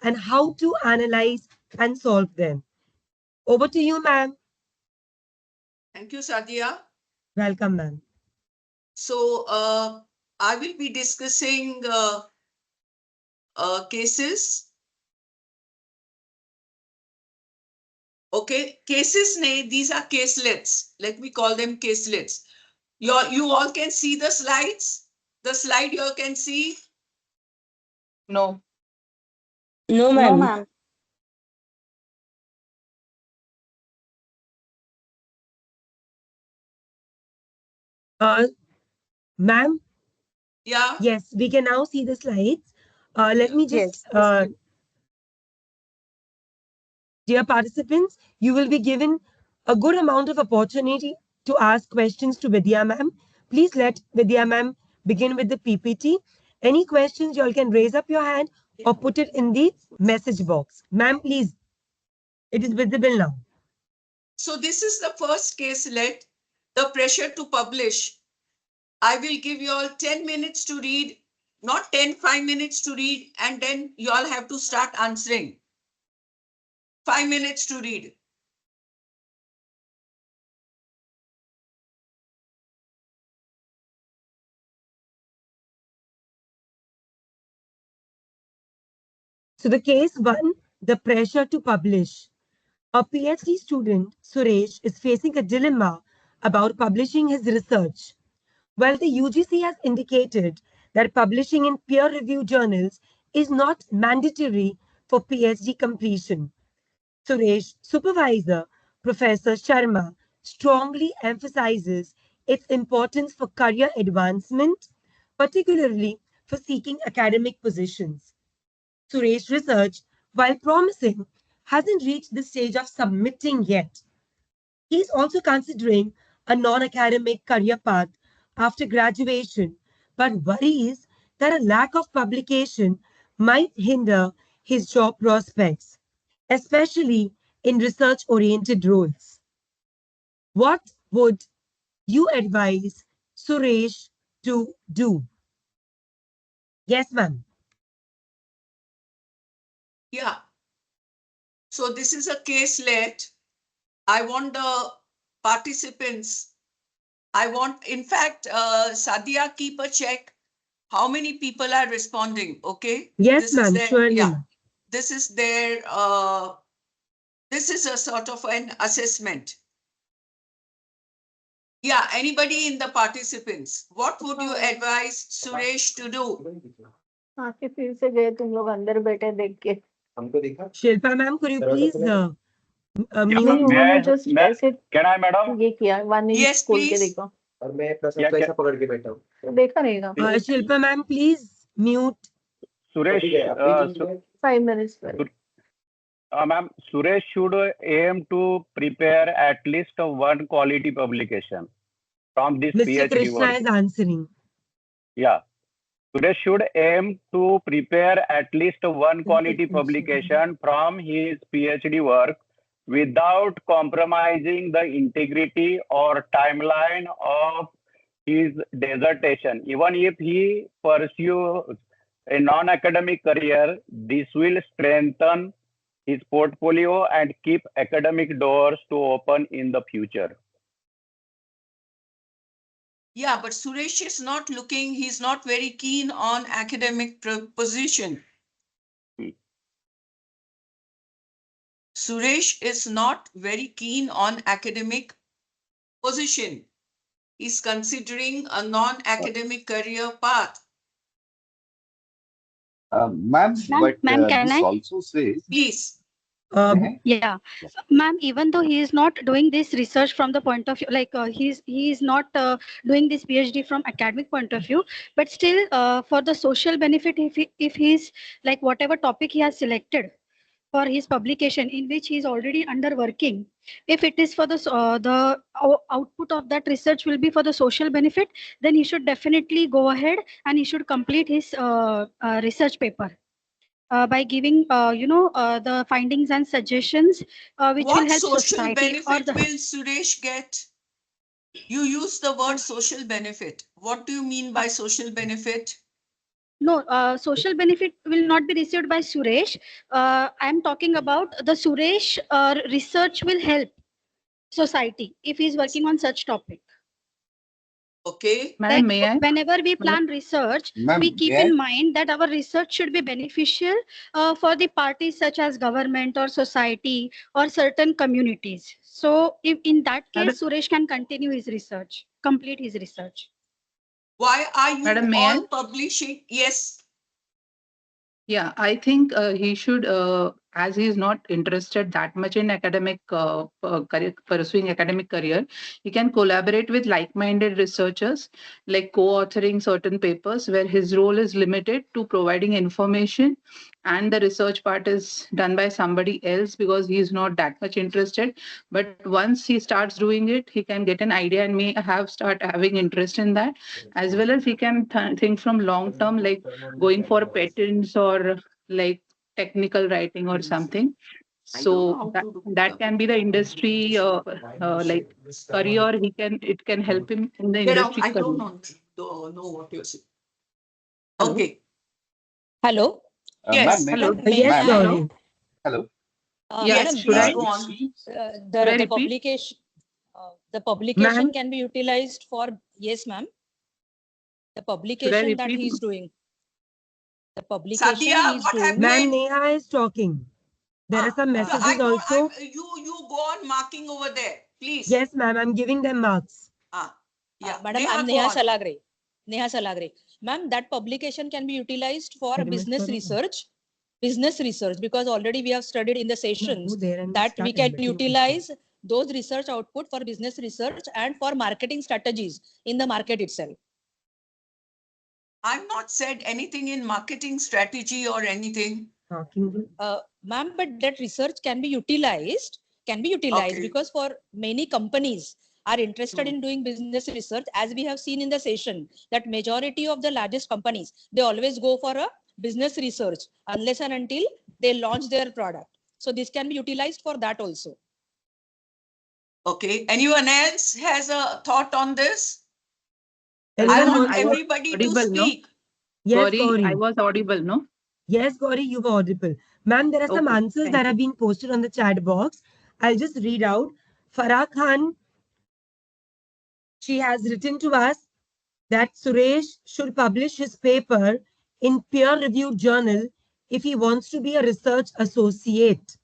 and how to analyze and solve them. Over to you, ma'am. Thank you, Sadia. Welcome, ma'am. So I will be discussing cases. Okay, cases, these are caselets. Let me call them caselets. You all can see the slides? The slide you all can see? No. No, No, ma'am. ma'am. Uh, Ma'am, Yeah. yes, we can now see the slides. Let me just, Yes. dear participants, you will be given a good amount of opportunity to ask questions to Vidya ma'am. Please let Vidya ma'am begin with the PPT. Any questions, you all can raise up your hand or put it in the message box. Ma'am, please, it is visible now. So this is the first caselet, the pressure to publish. I will give you all 10 minutes to read, not 10, 5 minutes to read, and then you all have to start answering. 5 minutes to read. So the case one, the pressure to publish. A PhD student, Suresh, is facing a dilemma about publishing his research. While the UGC has indicated that publishing in peer-reviewed journals is not mandatory for PhD completion, Suresh, supervisor Professor Sharma, strongly emphasizes its importance for career advancement, particularly for seeking academic positions. Suresh research, while promising, hasn't reached the stage of submitting yet. He is also considering a non academic career path after graduation, but worries that a lack of publication might hinder his job prospects, especially in research oriented roles. What would you advise Suresh to do? Yes, ma'am. Yeah. So this is a caselet. I want the participants. In fact, Sadia, keep a check how many people are responding. Okay. Yes, ma'am. Surely, Yeah. ma'am. This is this is a sort of an assessment. Yeah. Anybody in the participants? What would you advise Suresh to do? आके फिर से गए तुम लोग अंदर बैठे देख के Shilpa, ma'am, could you please Yeah, mute? नहीं उन्होंने जस्ट मैं ऐसे can I, madam? ये किया 1 इंच Yes, खोल के please. देखो और मैं प्रसाद को ऐसा पकड़ के बैठा हूँ तो देखा रहेगा Shilpa, ma'am, please mute. Suresh, अभी गया 5 minutes पहले ma'am, Suresh should aim to prepare at least one quality publication from this Mr. PhD Krishna work. is answering. Yeah, Suresh should aim to prepare at least one quality publication from his PhD work without compromising the integrity or timeline of his dissertation. Even if he pursues a non-academic career, this will strengthen his portfolio and keep academic doors to open in the future. Yeah, but Suresh is not looking, he's not very keen on academic position. Suresh is not very keen on academic position. He's considering a non-academic career path. Ma'am, but Ma'am, can this I? also says, Please. Yeah, ma'am. Even though he is not doing this research from the point of view, like he is not doing this PhD from academic point of view, but still for the social benefit, if he's like whatever topic he has selected for his publication in which he is already under working, if it is for the output of that research will be for the social benefit, then he should definitely go ahead and he should complete his research paper by giving the findings and suggestions which will What help social society or benefit the will Suresh get? You use the word social benefit. What do you mean by social benefit? No, social benefit will not be received by Suresh. I am talking about the Suresh research will help society if he is working on such topic. Okay. Like Madam, may I? whenever we Madam- plan research, we Ma'am, keep may I? in mind that our research should be beneficial for the parties such as government or society or certain communities. So if in that Madam, case, Suresh can continue his research, complete his research. Why are you Madam, may I? all publishing? Yes. Yeah, I think he should, as he is not interested that much in academic career, pursuing academic career, he can collaborate with like-minded researchers, like co-authoring certain papers where his role is limited to providing information, and the research part is done by somebody else because he is not that much interested. But once he starts doing it, he can get an idea and may have start having interest in that, as well as he can think from long term, like going for patents or like technical writing or something. I don't know So how that, to do that can be the industry like career. It can help him in the Get out. industry I career. don't know what you're saying. Hello. Okay. Hello. Yes. Ma'am, Hello. May Yes, ma'am, I? Gauri. hello. Yeah, Yes, should please I? go on. Should I The repeat? publication. The publication Ma'am, can be utilized for, yes, ma'am. The Should I publication that repeat? he is doing. The publication Sadia, he is what doing. ma'am, happened? Neha is talking. There are some So messages I don't. also. You go on marking over there, please. Yes, ma'am, I'm giving them marks. Yeah. Madam, Neha, I'm go Neha on. Salagre. Neha Salagre. Ma'am, that publication can be utilized for Very much business correct. research. Business research, because already we have studied in the No, sessions go there and that we start can admitting people. utilize those research output for business research and for marketing strategies in the market itself. I've not said anything in marketing strategy or anything. Talking. Ma'am, but that research can be utilized Okay. because for many companies are interested Hmm. in doing business research, as we have seen in the session that majority of the largest companies, they always go for a business research unless and until they launch their product. So this can be utilized for that also. Okay. Anyone else has a thought on this? I Anyone Ma'am, want wants I to? was everybody to audible, no? speak. Yes, Gauri, I Gauri. was audible, no? Yes, Gauri, you were audible. Ma'am, there are some Okay, answers thank that you. have been posted on the chat box. I'll just read out. Farah Khan, she has written to us that Suresh should publish his paper in peer-reviewed journal if he wants to be a research associate.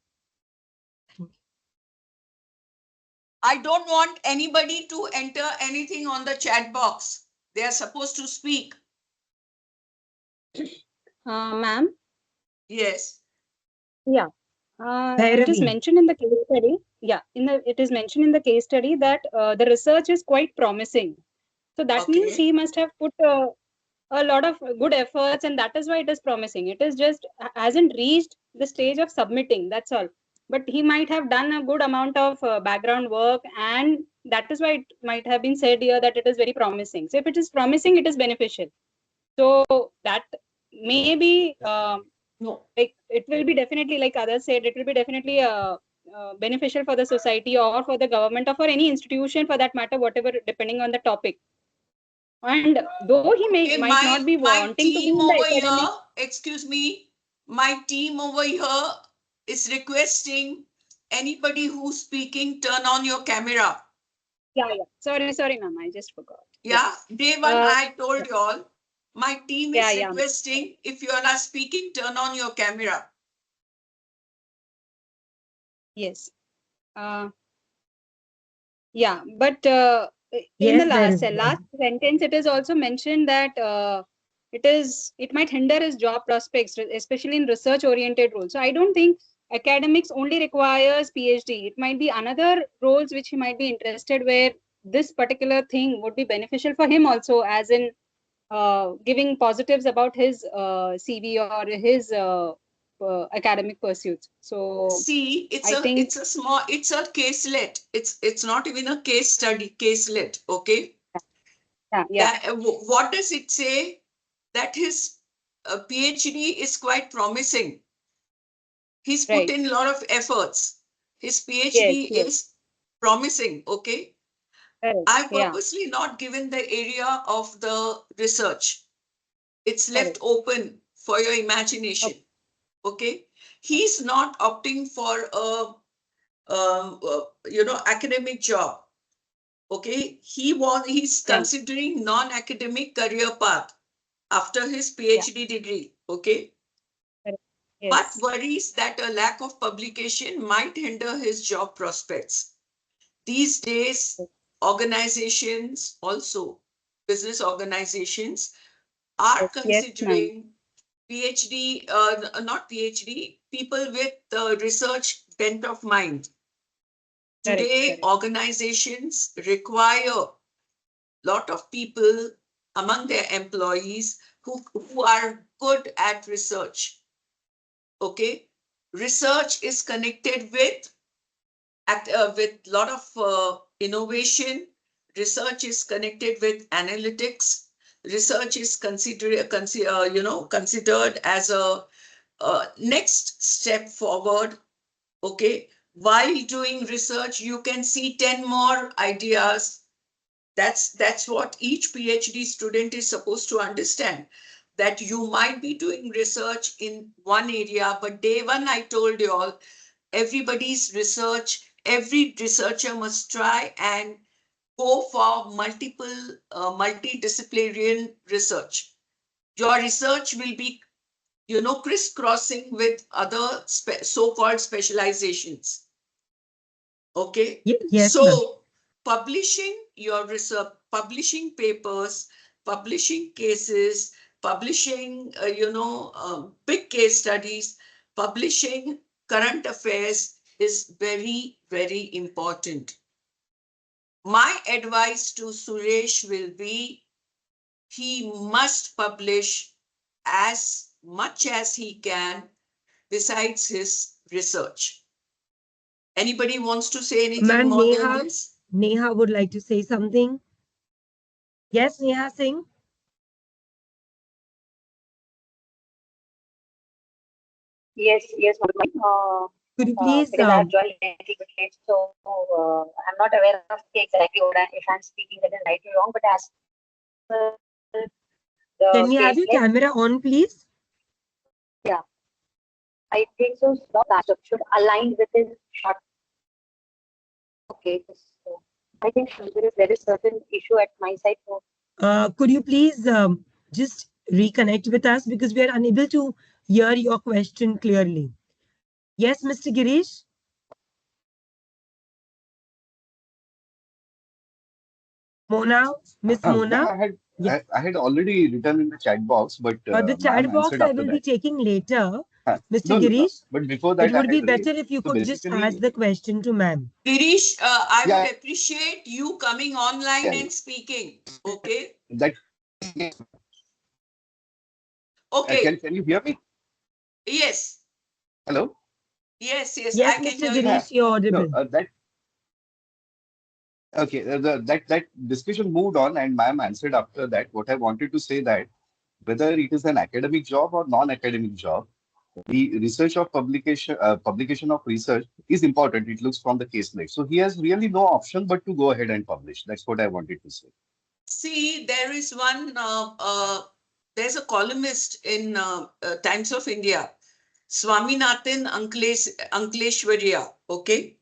I don't want anybody to enter anything on the chat box. They are supposed to speak. Ma'am, Yes. yeah, it is Bhairavi. mentioned in the case study. Yeah, it is mentioned in the case study that the research is quite promising. So that means Okay. he must have put a lot of good efforts, and that is why it is promising. It is just hasn't reached the stage of submitting. That's all. But he might have done a good amount of background work, and that is why it might have been said here that it is very promising. So if it is promising, it is beneficial. So that may be No. like it will be definitely, like others said, it will be definitely beneficial for the society or for the government or for any institution for that matter, whatever, depending on the topic. And though he Okay, might not be my wanting to be team in the over academic. here, excuse me, my team over here is requesting anybody who's speaking, turn on your camera. Yeah, sorry, ma'am, I just forgot. Yeah, day one, Uh, I told you all, my team is yeah. requesting if you all are speaking, turn on your camera. Yes. Yeah, but in the Yes, last Bhairavi. sentence, it is also mentioned that it might hinder his job prospects, especially in research oriented roles. So I don't think academics only requires PhD. It might be another roles which he might be interested, where this particular thing would be beneficial for him also, as in giving positives about his CV or his academic pursuits. So See, I think, it's a caselet. It's not even a case study, caselet. Okay. yeah. What does it say? That his PhD is quite promising. He's put Right. in a lot of efforts. His Yes. PhD is promising. Okay. Correct. I Yeah. purposely not given the area of the research. It's left open for your imagination. Okay. He's not opting for a, academic job. Okay. He's considering non-academic career path after his PhD degree. Okay. But worries that a lack of publication might hinder his job prospects. These days, organizations also, business organizations, are considering PhD, not PhD, people with research bent of mind. Today, organizations require a lot of people among their employees who are good at research. Okay, research is connected with lot of innovation. Research is connected with analytics. Research is considered as a next step forward. Okay, while doing research, you can see 10 more ideas. That's what each PhD student is supposed to understand, that you might be doing research in one area, but day one, I told you all, everybody's research, every researcher must try and go for multidisciplinary research. Your research will be, crisscrossing with other so-called specializations. Okay. Yes, so ma'am. publishing your research, publishing papers, publishing cases, publishing, big case studies, publishing current affairs is very, very important. My advice to Suresh will be, he must publish as much as he can besides his research. Anybody wants to say anything Ma'am, more than this? Neha would like to say something. Yes, Neha Singh. Yes, Could you please because I have joined a little bit late, so I'm not aware of exactly if I'm speaking that is right or wrong. But as the can you have your caselet, camera on, please? yeah, I think so. That should align with his short. Okay, so I think there is certain issue at my side. So Could you please just reconnect with us because we are unable to hear your question clearly. Yes, Mr. Girish? Mona, Miss Mona? Ma'am, Yeah. I had already written in the chat box, but The chat ma'am box answered I after will be that. taking later, Mr. No, no, Girish. but before It that, I would be had better raised. if you So could just ask basically, the question to ma'am. Girish, I yeah, would appreciate you coming online yeah, and speaking. Okay. that. Okay. Can you hear me? Yes. Hello. Yes, I Yes, can Mr. hear you. Girish, you're No, audible. that okay. That discussion moved on, and ma'am answered after that. What I wanted to say that whether it is an academic job or non-academic job, the research of publication of research is important. It looks from the case like. So he has really no option but to go ahead and publish. That's what I wanted to say. See, there is there's a columnist in Times of India, Swaminathan Ankleshwarya. Okay.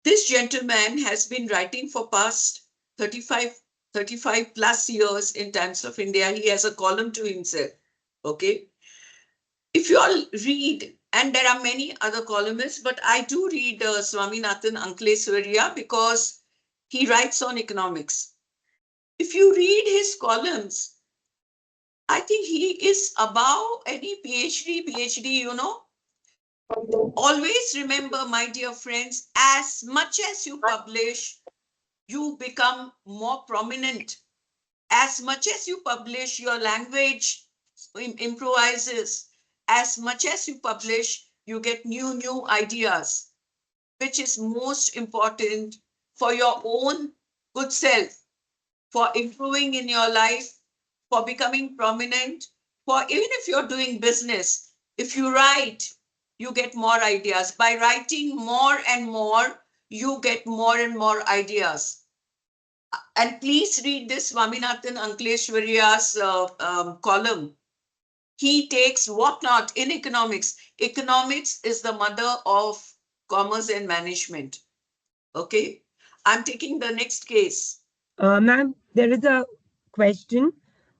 This gentleman has been writing for past 35 plus years in Times of India. He has a column to himself. Okay. If you all read, and there are many other columnists, but I do read Swaminathan Ankleshwarya because he writes on economics. If you read his columns, I think he is above any PhD, Always remember, my dear friends, as much as you publish, you become more prominent. As much as you publish, your language improvises. As much as you publish, you get new ideas, which is most important for your own good self, for improving in your life, for becoming prominent, for even if you're doing business, if you write, you get more ideas. By writing more and more, you get more and more ideas. And please read this Swaminathan Ankleshwariya's column. He takes what not in economics. Economics is the mother of commerce and management. Okay. I'm taking the next case. Ma'am, there is a question.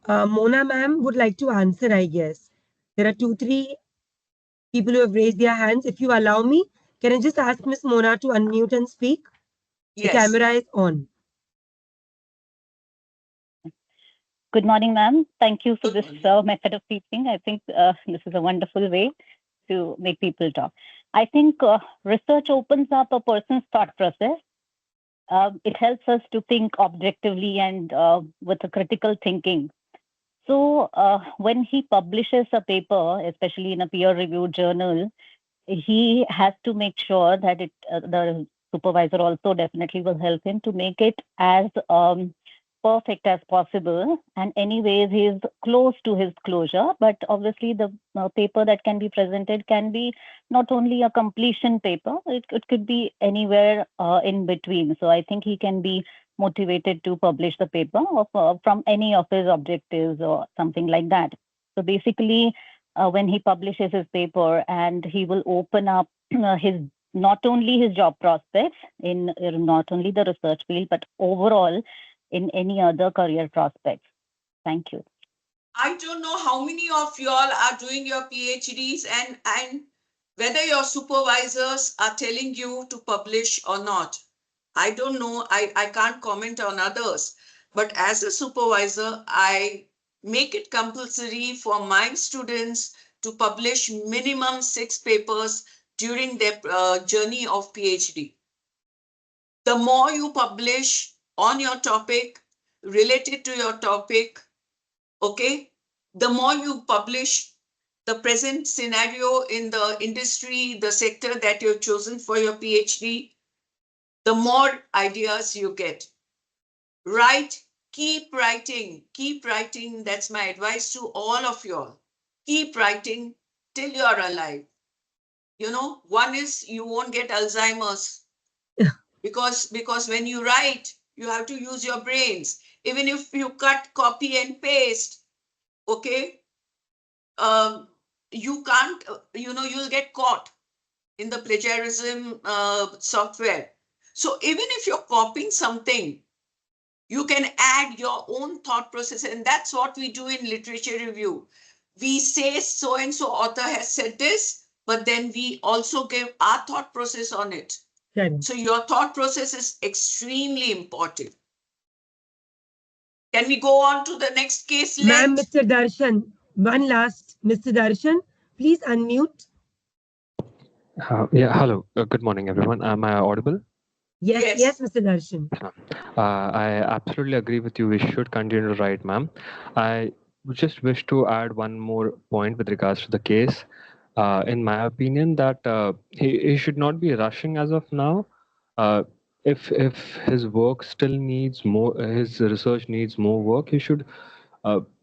Mona ma'am would like to answer, I guess. There are 2, 3 people who have raised their hands. If you allow me, can I just ask Miss Mona to unmute and speak? The Yes. camera is on. Good morning, ma'am. Thank you for Good this morning. method of teaching. I think this is a wonderful way to make people talk. I think research opens up a person's thought process. It helps us to think objectively and with a critical thinking. So when he publishes a paper, especially in a peer-reviewed journal, he has to make sure that the supervisor also definitely will help him to make it as perfect as possible. And anyways, he is close to his closure, but obviously the paper that can be presented can be not only a completion paper, it could be anywhere in between. So I think he can be motivated to publish the paper from any of his objectives or something like that. So basically, when he publishes his paper, and he will open up his not only his job prospects in not only the research field, but overall in any other career prospects. Thank you. I don't know how many of y'all are doing your PhDs and whether your supervisors are telling you to publish or not. I don't know. I can't comment on others. But as a supervisor, I make it compulsory for my students to publish minimum 6 papers during their journey of PhD. The more you publish on your topic, related to your topic, okay, the more you publish the present scenario in the industry, the sector that you've chosen for your PhD, the more ideas you get. Write, keep writing, keep writing. That's my advice to all of you all. Keep writing till you're alive. You know, one is you won't get Alzheimer's because when you write, you have to use your brains. Even if you cut, copy, and paste, okay, you can't, you'll get caught in the plagiarism software. So even if you're copying something, you can add your own thought process. And that's what we do in literature review. We say so-and-so author has said this, but then we also give our thought process on it. So your thought process is extremely important. Can we go on to the next case? Ma'am, Mr. Darshan, one last. Mr. Darshan, please unmute. Yeah, hello. Good morning, everyone. Am I audible? Yes, Mr. Darshan. I absolutely agree with you. We should continue to write, ma'am. I just wish to add one more point with regards to the case. In my opinion, that he should not be rushing as of now. If his work still needs more, his research needs more work, he should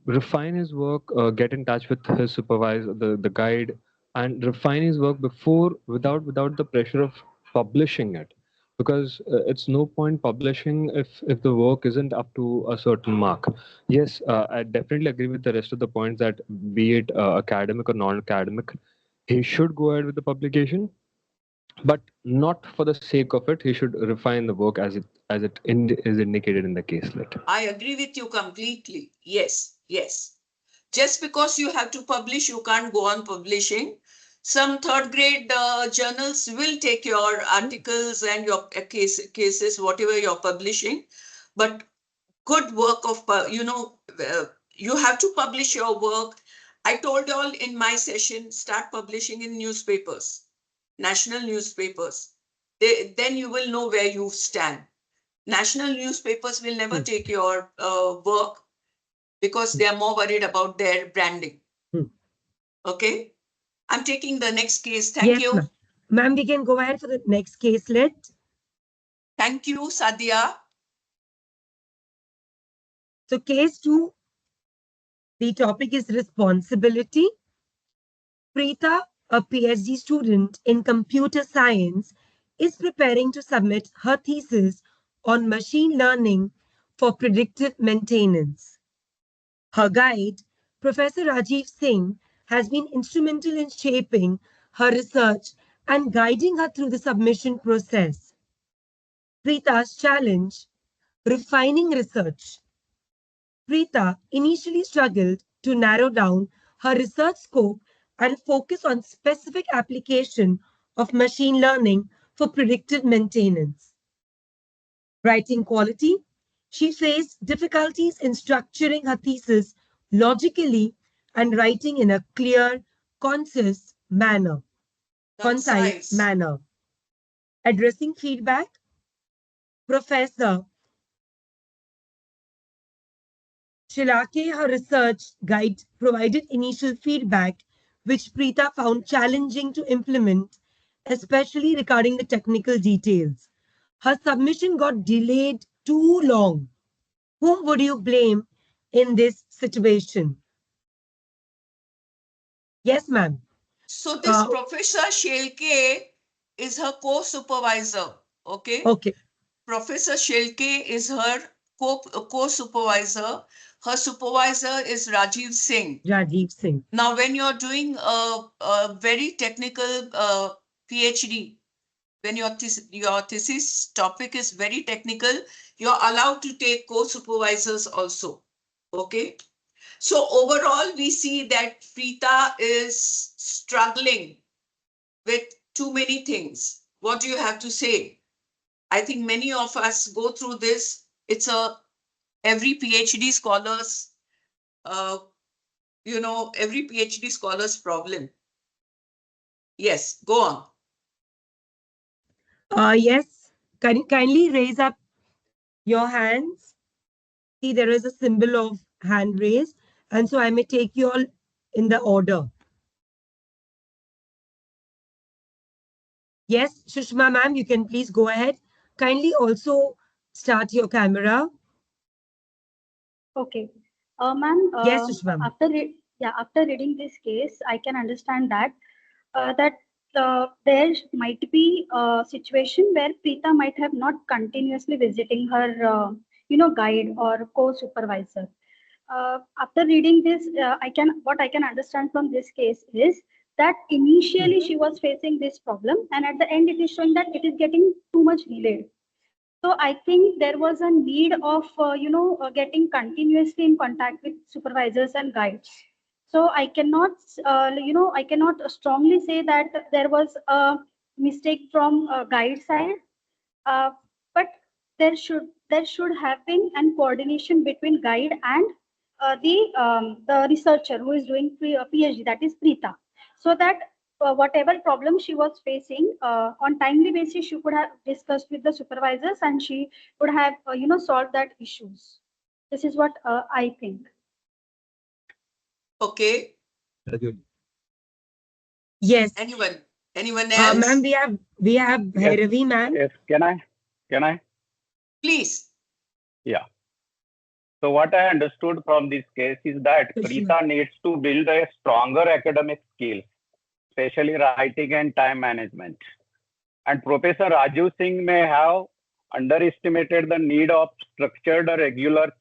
refine his work, get in touch with his supervisor, the guide, and refine his work before, without the pressure of publishing it, because it's no point publishing if the work isn't up to a certain mark. Yes, I definitely agree with the rest of the points that, be it academic or non-academic, he should go ahead with the publication, but not for the sake of it. He should refine the work as it is indicated in the caselet. I agree with you completely. Yes. Just because you have to publish, you can't go on publishing. Some third grade journals will take your articles and your cases, whatever you're publishing. But good work of, you have to publish your work. I told you all in my session, start publishing in newspapers, national newspapers. Then you will know where you stand. National newspapers will never take your work because they are more worried about their branding. Okay. I'm taking the next case. Thank you. Ma'am, we can go ahead for the next caselet. Thank you, Sadia. So case 2, the topic is responsibility. Preeta, a PhD student in computer science, is preparing to submit her thesis on machine learning for predictive maintenance. Her guide, Professor Rajiv Singh, has been instrumental in shaping her research and guiding her through the submission process. Preeta's challenge, refining research. Preeta initially struggled to narrow down her research scope and focus on specific application of machine learning for predictive maintenance. Writing quality, she faced difficulties in structuring her thesis logically and writing in a clear, concise manner. Addressing feedback, Professor Shilake, her research guide, provided initial feedback which Preeta found challenging to implement, especially regarding the technical details. Her submission got delayed too long. Whom would you blame in this situation? Yes, ma'am. So this Professor Shelke is her co-supervisor. Okay. Okay. Professor Shelke is her co-supervisor. Her supervisor is Rajiv Singh. Rajiv Singh. Now, when you're doing a very technical PhD, when your thesis topic is very technical, you're allowed to take co-supervisors also. Okay. So overall, we see that Preeta is struggling with too many things. What do you have to say? I think many of us go through this. It's every PhD scholar's, every PhD scholar's problem. Yes, go on. Yes, kindly raise up your hands. See, there is a symbol of hand raised, and so I may take you all in the order. Yes, Shushma ma'am, you can please go ahead. Kindly also start your camera. Okay. Ma'am, yes, Shushma. After reading this case, I can understand that there might be a situation where Preeta might have not continuously visiting her, guide or co-supervisor. After reading this, what I can understand from this case is that initially she was facing this problem, and at the end it is showing that it is getting too much delayed. So I think there was a need of getting continuously in contact with supervisors and guides. So I cannot I cannot strongly say that there was a mistake from guide side, but there should have been an coordination between guide and the researcher who is doing PhD, that is Preeta, so that whatever problem she was facing on timely basis, she could have discussed with the supervisors and she could have solved that issues. This is what I think. Okay. Yes. Anyone else? Ma'am, we have Bhairavi, ma'am. Yes, can I? Please. Yeah. So what I understood from this case is that Preeta needs to build a stronger academic skill, especially writing and time management. And Professor Rajiv Singh may have underestimated the need of structured regular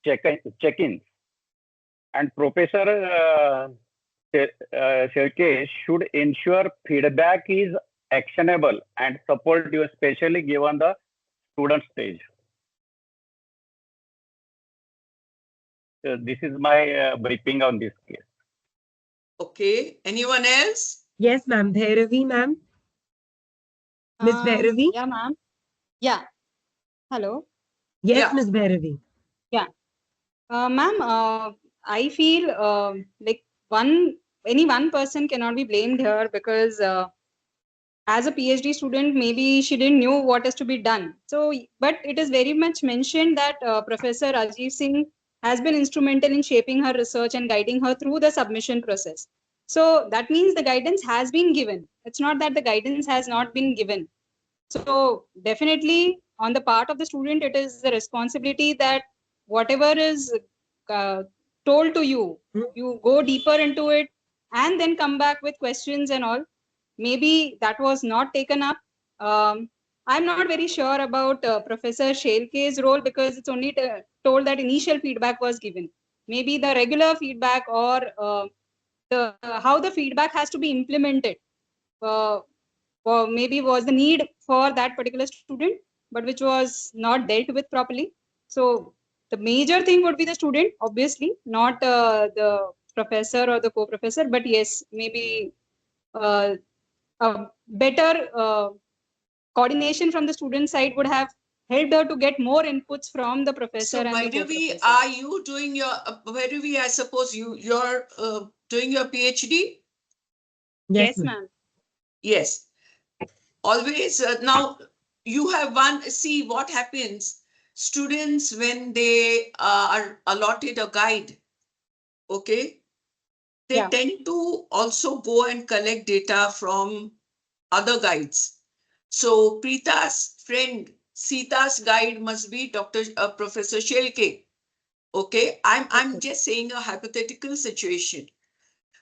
check-ins. And Professor Shelke should ensure feedback is actionable and supportive, especially given the student stage. This is my briefing on this case. Okay. Anyone else? Yes, ma'am. Bhairavi, ma'am. Miss Bhairavi? Yeah, ma'am. Yeah. Hello. Yes, Miss Bhairavi. Yeah. Ma'am, I feel like any one person cannot be blamed here because as a PhD student, maybe she didn't know what is to be done. So, but it is very much mentioned that Professor Rajiv Singh has been instrumental in shaping her research and guiding her through the submission process. So that means the guidance has been given. It's not that the guidance has not been given. So definitely on the part of the student, it is the responsibility that whatever is told to you, you go deeper into it and then come back with questions and all. Maybe that was not taken up. I'm not very sure about Professor Shelke's role because it's only told that initial feedback was given. Maybe the regular feedback or how the feedback has to be implemented, or maybe was the need for that particular student, but which was not dealt with properly. So the major thing would be the student, obviously, not the professor or the co-professor, but yes, maybe a better coordination from the student side would have helped her to get more inputs from the professor So, and the Bhairavi, co-professor. are you doing your Bhairavi? I suppose you're doing your PhD. Yes, ma'am. Yes. Always now you have one. See what happens. Students when they are allotted a guide, okay, they tend to also go and collect data from other guides. So Preeta's friend Sita's guide must be Professor Shelke. Okay, I'm just saying a hypothetical situation.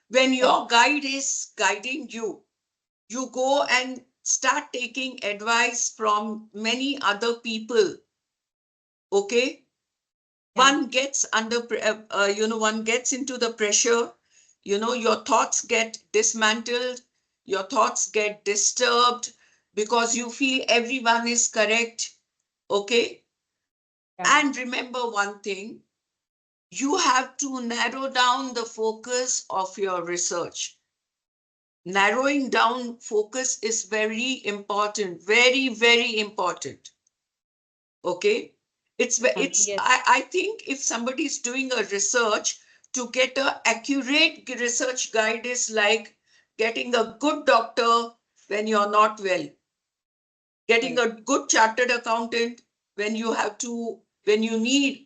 When your guide is guiding you, you go and start taking advice from many other people. Okay, one gets under one gets into the pressure, your thoughts get dismantled, your thoughts get disturbed because you feel everyone is correct. Okay, and remember one thing, you have to narrow down the focus of your research. Narrowing down focus is very important, very, very important. Okay, I think if somebody is doing a research, to get a accurate research guide is like getting a good doctor when you're not well, getting a good chartered accountant when you need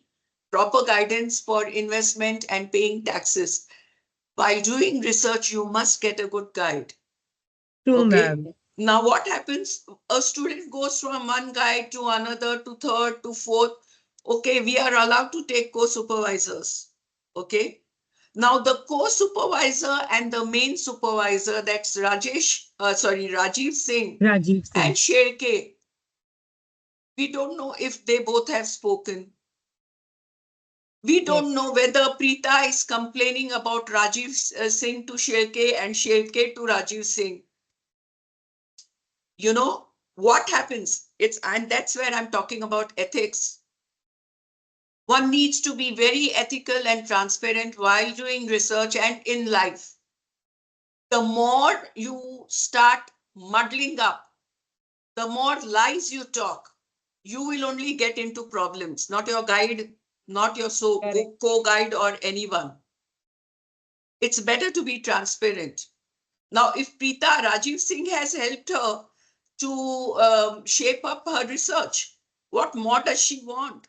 proper guidance for investment and paying taxes. While doing research, you must get a good guide. True, Okay. ma'am. Now, what happens? A student goes from one guide to another, to third, to fourth. Okay, we are allowed to take co-supervisors. Okay. Now, the co-supervisor and the main supervisor, that's Rajiv Singh Rajiv Singh. and Sherke. We don't know if they both have spoken. We don't know whether Preeta is complaining about Rajiv Singh to Sherke and Sherke to Rajiv Singh. You know what happens? And that's where I'm talking about ethics. One needs to be very ethical and transparent while doing research and in life. The more you start muddling up, the more lies you talk, you will only get into problems, not your guide, not your co-guide or anyone. It's better to be transparent. Now, if Preeta, Rajiv Singh has helped her to shape up her research, what more does she want?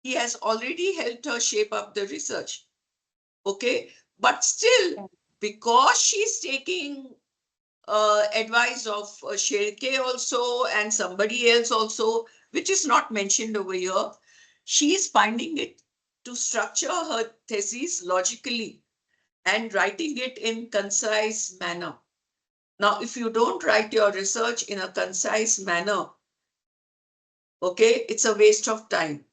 He has already helped her shape up the research. Okay, but still, because she's taking advice of Sherke also and somebody else also, which is not mentioned over here, she is finding it to structure her thesis logically and writing it in concise manner. Now, if you don't write your research in a concise manner, okay, it's a waste of time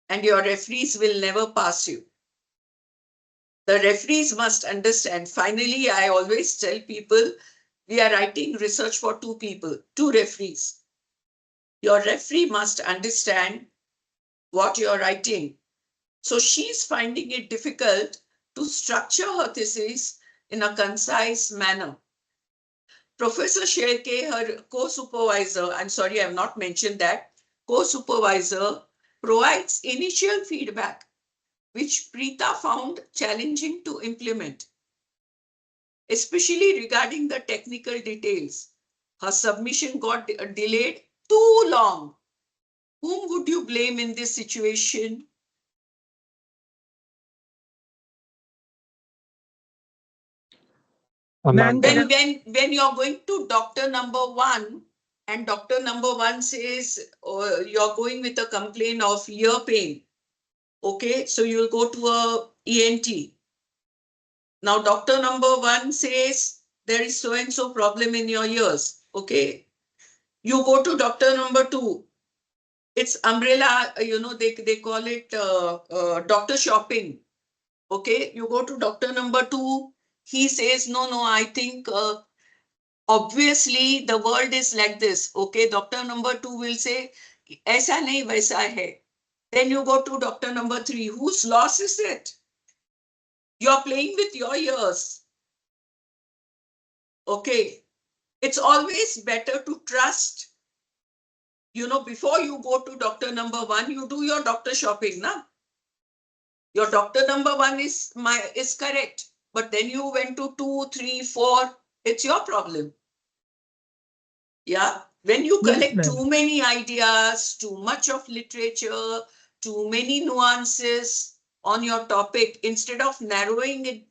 and your referees will never pass you. The referees must understand. Finally, I always tell people, we are writing research for two people, two referees. Your referee must understand what you're writing. So she's finding it difficult to structure her thesis in a concise manner. Professor Sherke, her co-supervisor, I'm sorry, I have not mentioned that, co-supervisor provides initial feedback, which Preeta found challenging to implement, especially regarding the technical details. Her submission got delayed too long. Whom would you blame in this situation? Ma'am, When you're going to doctor number one and doctor number one says you're going with a complaint of ear pain, okay, so you'll go to a ENT. Now doctor number one says there is so and so problem in your ears, okay, You go to doctor number 2. It's umbrella, they call it doctor shopping. Okay, you go to doctor number 2. He says, no, I think obviously the world is like this. Okay, doctor number 2 will say, aisa nahi, vaisa hai. Then you go to doctor number 3. Whose loss is it? You're playing with your ears. Okay, it's always better to trust. Before you go to doctor number 1, you do your doctor shopping, na? Your doctor number 1 is correct, but then you went to 2, 3, 4. It's your problem. Yeah, when you collect too many ideas, too much of literature, too many nuances on your topic, instead of narrowing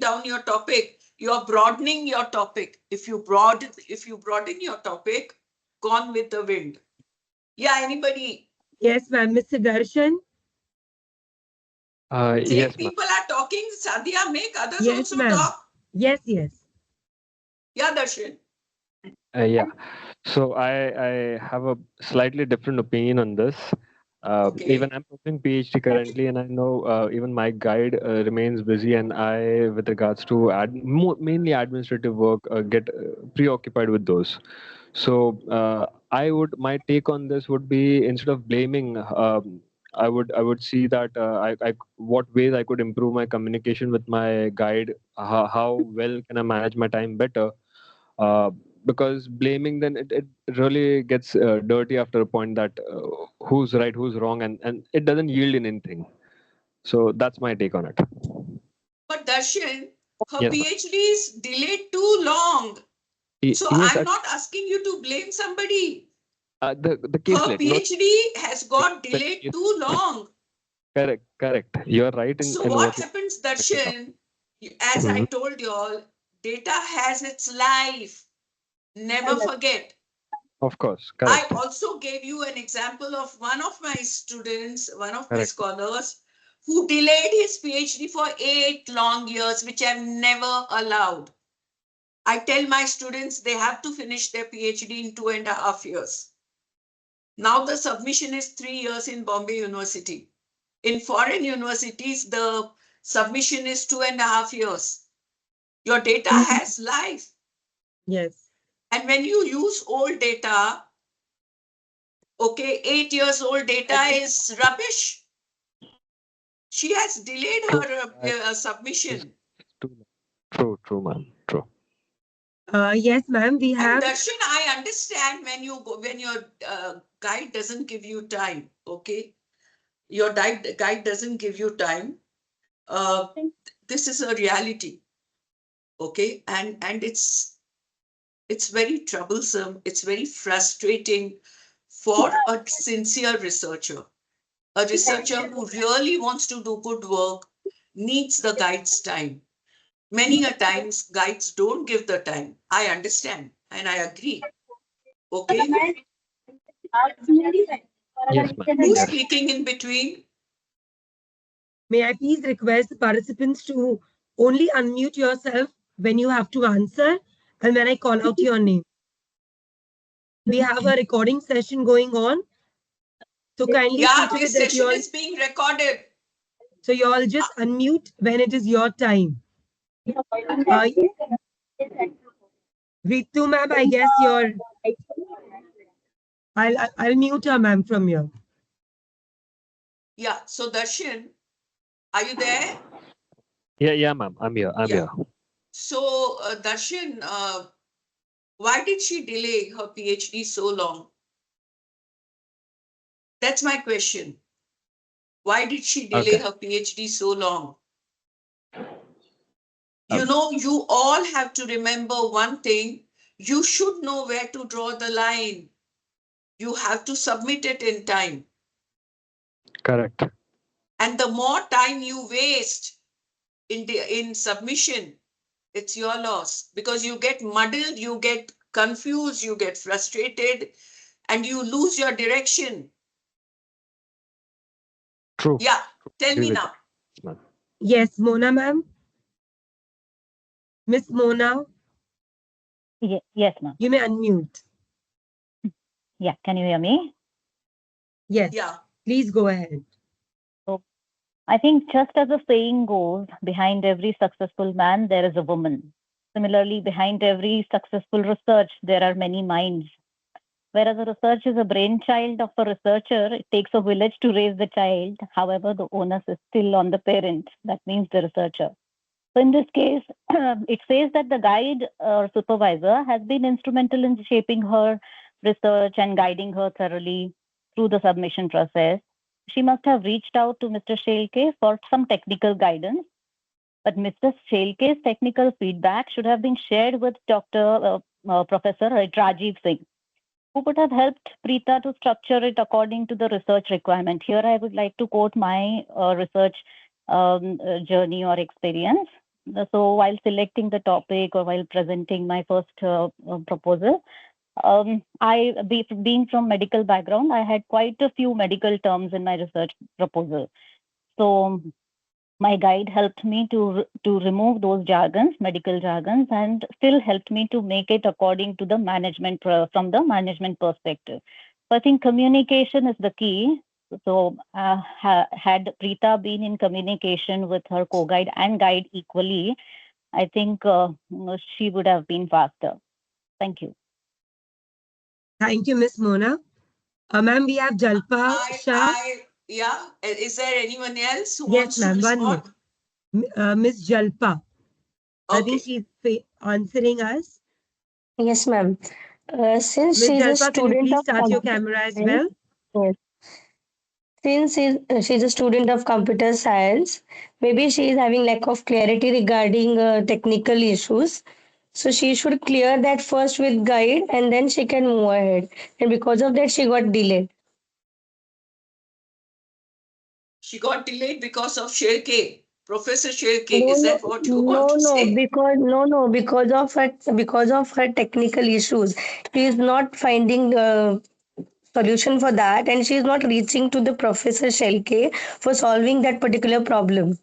down your topic, you're broadening your topic. If you broaden your topic, gone with the wind. Yeah, anybody? Yes, ma'am. Mr. Darshan? Yes, ma'am. People are talking. Sadhya, make others Yes, also ma'am. talk. Yes. Yeah, Darshan. Yeah. So I have a slightly different opinion on this. Okay. Even I'm pursuing PhD currently, and I know even my guide remains busy, and I, with regards to mainly administrative work, get preoccupied with those. So my take on this would be, instead of blaming, I would see that what ways I could improve my communication with my guide. How well can I manage my time better? Because blaming, then it really gets dirty after a point, that who's right, who's wrong, and it doesn't yield in anything. So that's my take on it. But Darshan, her Yes, ma'am. PhD is delayed too long. So Yes, I'm not asking you to blame somebody. the Her caselet, no, PhD has got the delayed too long. correct. You're right in So what what you happens, pointed out. Darshan, as I Mhm. told you all, data has its life. Never forget. Of course, I correct, also gave you an example of one of my students, one of my correct. scholars, who delayed his PhD for 8 long years, which I'm never allowed. I tell my students they have to finish their PhD in 2.5 years. Now the submission is 3 years in Bombay University. In foreign universities, the submission is 2.5 years. Your data has life. Yes. And when you use old data, okay, 8 years old data is rubbish. She has delayed her submission. True, ma'am. True. Yes, ma'am. We And have. Darshan, I understand when your guide doesn't give you time. Okay, your guide doesn't give you time. This is a reality. Okay, and it's very troublesome. It's very frustrating for a sincere researcher. A researcher who really wants to do good work needs the guide's time. Many a times guides don't give the time. I understand and I agree. Okay. Yes, ma'am. Who's Yes. speaking in between? May I please request the participants to only unmute yourself when you have to answer and when I call out your name. We have a recording session going on. So kindly see Yeah, to this it that session is being recorded. So you all just unmute when it is your time. Ritu ma'am, I guess I'll mute her ma'am from here. Yeah. So Darshan, are you there? Yeah, ma'am. I'm here. So Darshan, why did she delay her PhD so long? That's my question. Why did she delay her PhD so long? You all have to remember one thing. You should know where to draw the line. You have to submit it in time. Correct. And the more time you waste in submission, it's your loss, because you get muddled, you get confused, you get frustrated, and you lose your direction. True. Yeah, tell me now. Yes, Mona ma'am. Miss Mona. Yes, ma'am. You may unmute. Yeah, can you hear me? Yes. Yeah. Please go ahead. So I think just as the saying goes, behind every successful man, there is a woman. Similarly, behind every successful research, there are many minds. Whereas a research is a brainchild of a researcher, it takes a village to raise the child. However, the onus is still on the parent. That means the researcher. So in this case, it says that the guide or supervisor has been instrumental in shaping her research and guiding her thoroughly through the submission process. She must have reached out to Mr. Shelke for some technical guidance, but Mr. Shelke's technical feedback should have been shared with Professor Rajiv Singh, who would have helped Preeta to structure it according to the research requirement. Here, I would like to quote my research journey or experience. So, while selecting the topic or while presenting my first proposal, being from medical background, I had quite a few medical terms in my research proposal. So, my guide helped me to remove those jargons, medical jargons, and still helped me to make it according to the management from the management perspective. So I think communication is the key. So had Preeta been in communication with her co-guide and guide equally, I think she would have been faster. Thank you. Thank you, Miss Mona. Ma'am, we have Jalpa Shah. Yeah. Is there anyone else who Yes, wants to ma'am. One respond? more. Miss Jalpa. I think Okay. she's answering us. Yes, ma'am. Since Miss she's a Jalpa, can you student please of start your computer camera as science, well? yes. Since she's a student of computer science, maybe she is having lack of clarity regarding technical issues. So she should clear that first with guide and then she can move ahead. And because of that, she got delayed. She got delayed because of Sherke, Professor Sherke. No, Is no, that what you want no, to no, say? because of her technical issues, she is not finding solution for that, and she is not reaching to the Professor Shelke for solving that particular problem.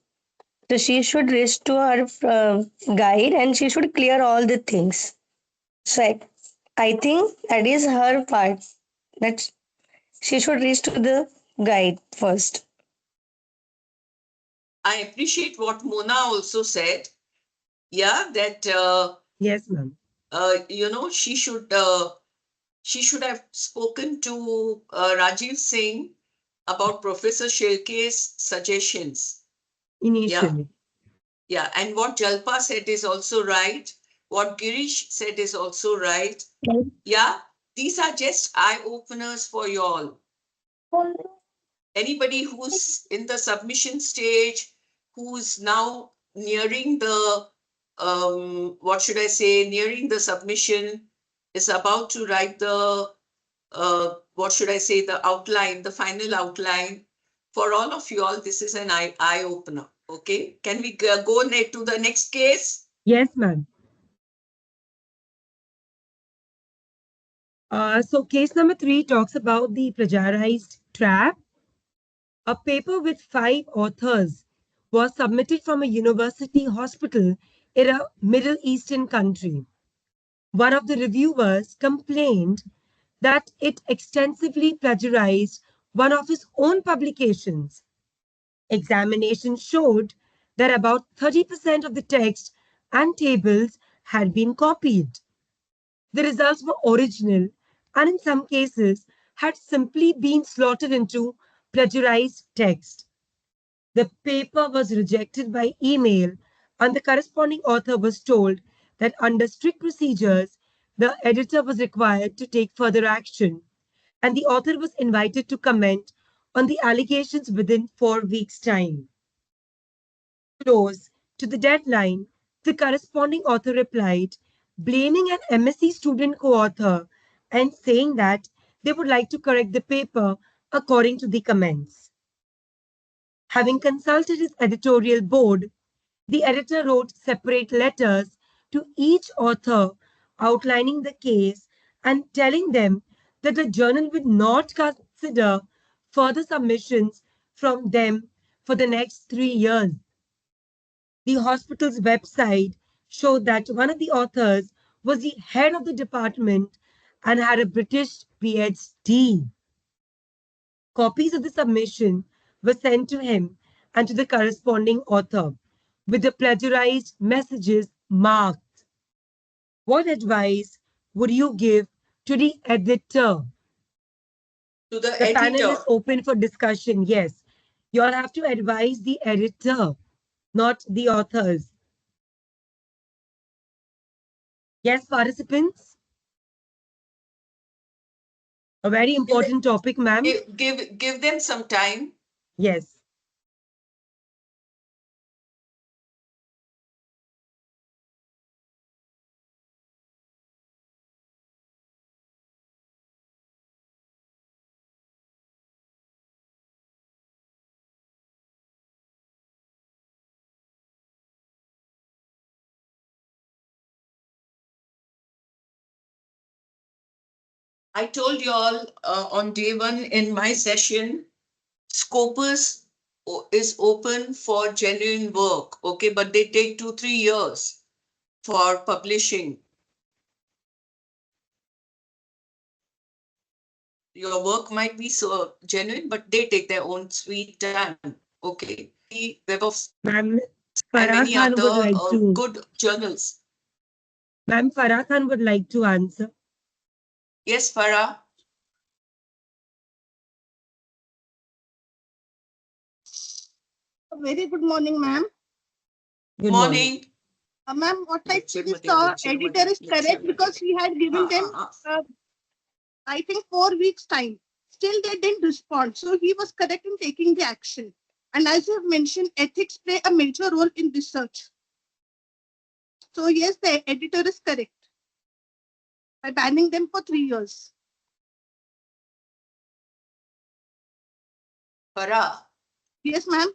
So she should reach to her guide, and she should clear all the things. So I think that is her part. That she should reach to the guide first. I appreciate what Mona also said. Yeah, that Yes, ma'am. she should have spoken to Rajiv Singh about Professor Sherke's suggestions. Yeah, Initially. yeah. And what Jalpa said is also right. What Girish said is also right. Yeah, these are just eye openers for you all. Anybody who's in the submission stage, who's now nearing the what should I say, nearing the submission, is about to write the what should I say, the outline, the final outline. For all of you all, this is an eye opener. Okay, can we go to the next case? Yes, ma'am. So case number 3 talks about the plagiarized trap. A paper with 5 authors was submitted from a university hospital in a Middle Eastern country. One of the reviewers complained that it extensively plagiarized one of his own publications. Examination showed that about 30% of the text and tables had been copied. The results were original and in some cases had simply been slotted into plagiarized text. The paper was rejected by email, and the corresponding author was told that under strict procedures, the editor was required to take further action, and the author was invited to comment on the allegations within 4 weeks' time. Close to the deadline, the corresponding author replied, blaming an MSc student co author and saying that they would like to correct the paper according to the comments. Having consulted his editorial board, the editor wrote separate letters to each author outlining the case and telling them that the journal would not consider further submissions from them for the next 3 years. The hospital's website showed that one of the authors was the head of the department and had a British PhD. Copies of the submission were sent to him and to the corresponding author with the plagiarized messages marked. What advice would you give to the editor? To the The panel editor. is open for discussion. Yes, you all have to advise the editor, not the authors. Yes, participants? A very important topic, ma'am. Give them some time. Yes. I told you all on day one in my session, Scopus is open for genuine work, okay, but they take 2-3 years for publishing. Your work might be so genuine, but they take their own sweet time, okay. The Web of Ma'am, and Farah many Khan would other like to. good journals. Ma'am, Farah Khan would like to answer. Yes, Farah. Very good morning, ma'am. Good morning. Ma'am, what I feel is the editor is correct because he had given them, I think, 4 weeks time. Still, they didn't respond. So he was correct in taking the action. And as you have mentioned, ethics play a major role in research. So yes, the editor is correct by banning them for 3 years. Farah. Yes, ma'am.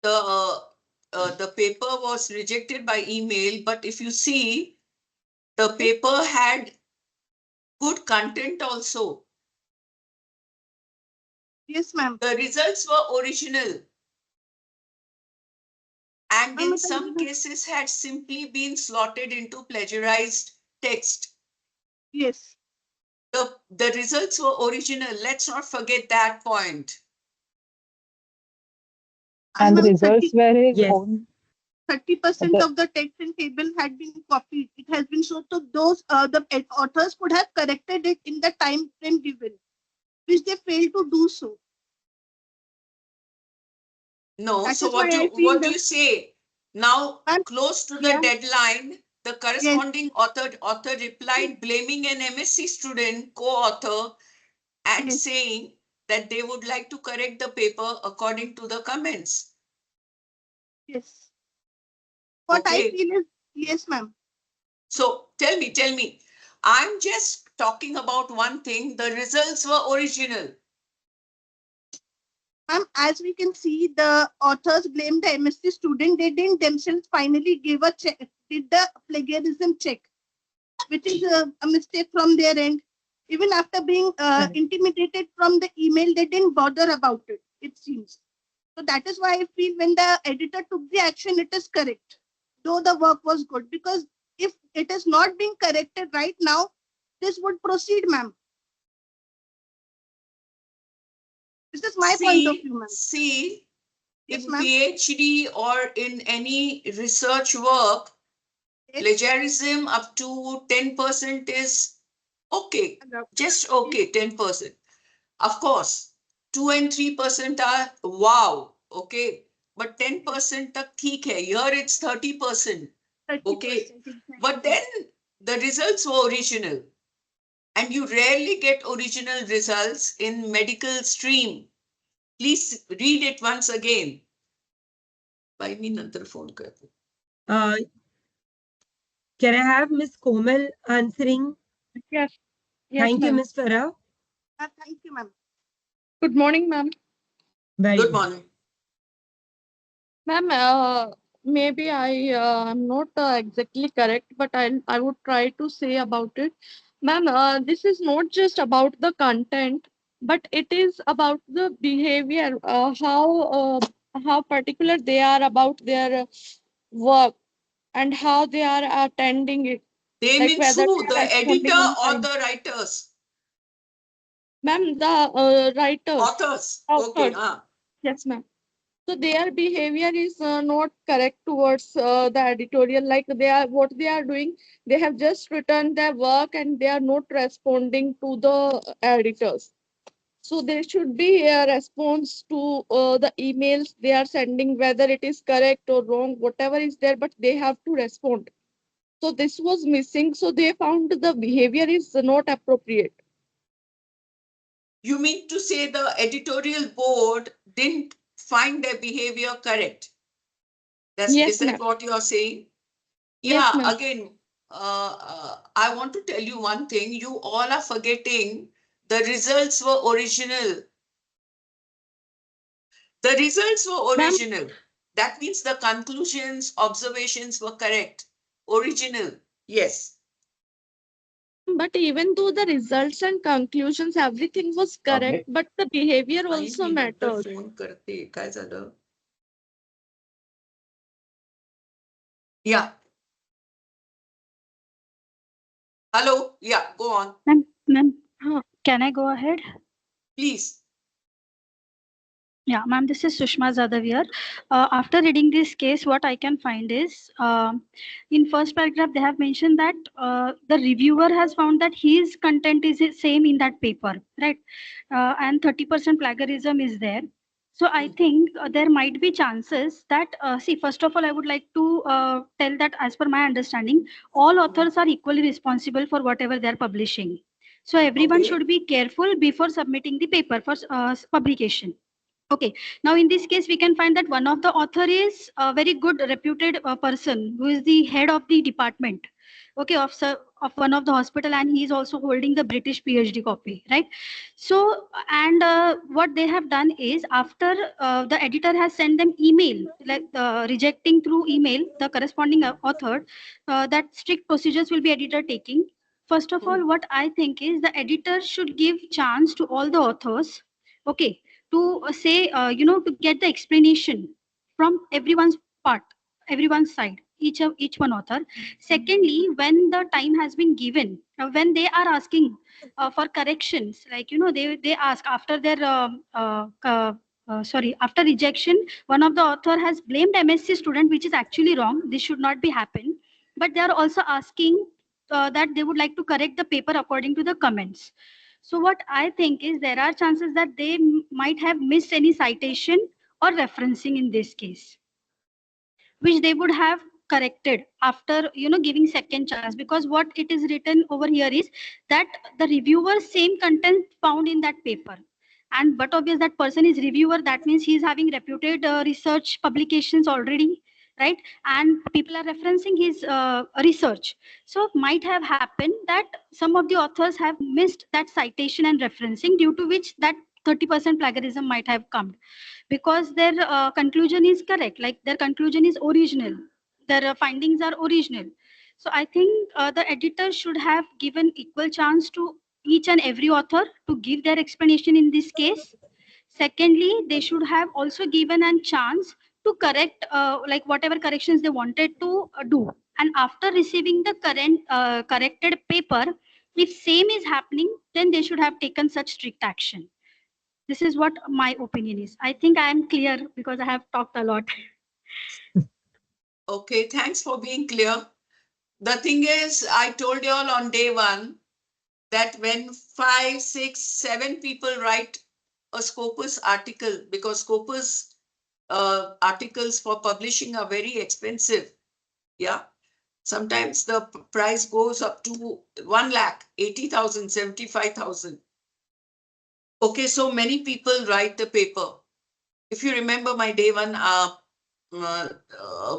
The paper was rejected by email, but if you see, the paper had good content also. Yes, ma'am. The results were original. And in some cases had simply been slotted into plagiarized text. Yes. The results were original. Let's not forget that point. And the results were his own. 30% of the text and table had been copied. It has been shown to those the authors could have corrected it in the time frame given, which they failed to do so. No, that so what do you say? Now, close to the deadline, the corresponding author replied blaming an MSc student, co-author, and saying that they would like to correct the paper according to the comments. Yes. What I feel is, yes, ma'am. So tell me, I'm just talking about one thing. The results were original. As we can see, the authors blamed the MSc student. They didn't themselves finally give a check, did the plagiarism check, which is a mistake from their end. Even after being intimidated from the email, they didn't bother about it, it seems. So that is why I feel when the editor took the action, it is correct, though the work was good. Because if it is not being corrected right now, this would proceed, ma'am. This is my point of view, ma'am. See, yes, in PhD or in any research work, plagiarism up to 10% is okay. Just okay, 10%. Of course, 2 and 3% are wow, okay. But 10% tak theek hai. Here it's 30%. Okay. But then the results were original. And you rarely get original results in medical stream. Please read it once again. By me another phone kar. Can I have Miss Komal answering? Yes. Thank you, Miss Farah. Thank you, ma'am. Good morning, ma'am. Good morning. Ma'am, maybe I am not exactly correct, but I would try to say about it. Ma'am, this is not just about the content, but it is about the behavior, how particular they are about their work and how they are attending it. They Like means whether who? they are The editor responding on or time. the writers? Ma'am, the writers, Authors. Okay. authors. Yes, ma'am. So their behavior is not correct towards the editorial. Like what they are doing, they have just written their work and they are not responding to the editors. So there should be a response to the emails they are sending, whether it is correct or wrong, whatever is there, but they have to respond. So this was missing. So they found the behavior is not appropriate. You mean to say the editorial board didn't find their behavior correct? Is Yes, that ma'am. what you are saying? Yes, Yeah, ma'am. again, I want to tell you one thing. You all are forgetting the results were original. The results were Ma'am, original. That means the conclusions, observations were correct. Original. Yes. but even though the results and conclusions, everything was correct, but the behavior I also मी नंतर mattered. Phone करते काय झालं या hello yeah go on Ma'am, can I go ahead? please. Yeah, ma'am, this is Sushma Zadav here. After reading this case, what I can find is, in first paragraph, they have mentioned that the reviewer has found that his content is the same in that paper, right? And 30% plagiarism is there. So I think there might be chances that, see, first of all, I would like to tell that as per my understanding, all authors are equally responsible for whatever they are publishing. So everyone should be careful before submitting the paper for publication. Okay, now in this case, we can find that one of the author is a very good reputed person who is the head of the department, okay, of one of the hospital, and he is also holding the British PhD copy, right? So, and what they have done is after the editor has sent them email, like rejecting through email, the corresponding author, that strict procedures will be editor taking. First of all, what I think is the editor should give chance to all the authors, okay, to say, to get the explanation from everyone's part, everyone's side, each one author. Secondly, when the time has been given, when they are asking for corrections, like, they ask after their after rejection, one of the author has blamed MSc student, which is actually wrong. This should not be happen. But they are also asking that they would like to correct the paper according to the comments. So what I think is there are chances that they might have missed any citation or referencing in this case, which they would have corrected after, giving second chance, because what it is written over here is that the reviewer same content found in that paper. And but obvious that person is reviewer, that means he is having reputed research publications already, right? And people are referencing his research. So might have happened that some of the authors have missed that citation and referencing, due to which that 30% plagiarism might have come, because their conclusion is correct, like their conclusion is original, their findings are original. So I think the editor should have given equal chance to each and every author to give their explanation in this case. Secondly, they should have also given a chance to correct, like whatever corrections they wanted to do. And after receiving the corrected paper, if same is happening, then they should have taken such strict action. This is what my opinion is. I think I am clear because I have talked a lot. Okay, thanks for being clear. The thing is, I told you all on day one that when 5, 6, 7 people write a Scopus article, because Scopus articles for publishing are very expensive. Yeah. Sometimes the price goes up to 1 lakh, 80,000, 75,000. Okay, so many people write the paper. If you remember my day one,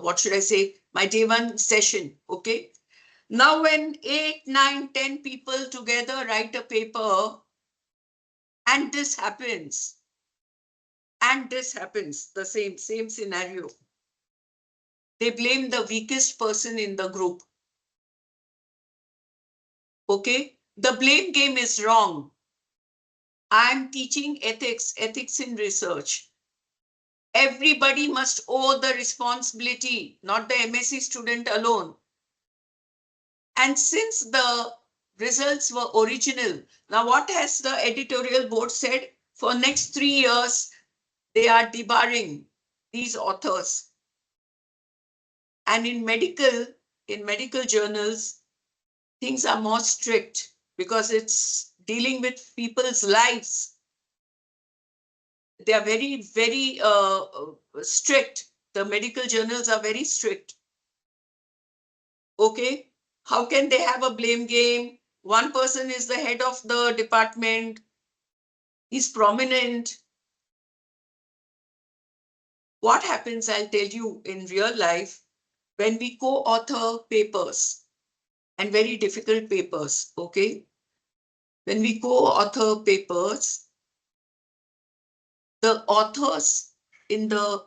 what should I say? My day one session, okay? Now when 8, 9, 10 people together write a paper and this happens, the same scenario. They blame the weakest person in the group. Okay? The blame game is wrong. I'm teaching ethics in research. Everybody must owe the responsibility, not the MSc student alone. And since the results were original, now what has the editorial board said? For next 3 years, they are debarring these authors. And in medical journals, things are more strict because it's dealing with people's lives. They are very, very strict. The medical journals are very strict. Okay, how can they have a blame game? One person is the head of the department. He's prominent. What happens, I'll tell you, in real life, when we co-author papers, and very difficult papers, okay? When we co-author papers, the authors in the,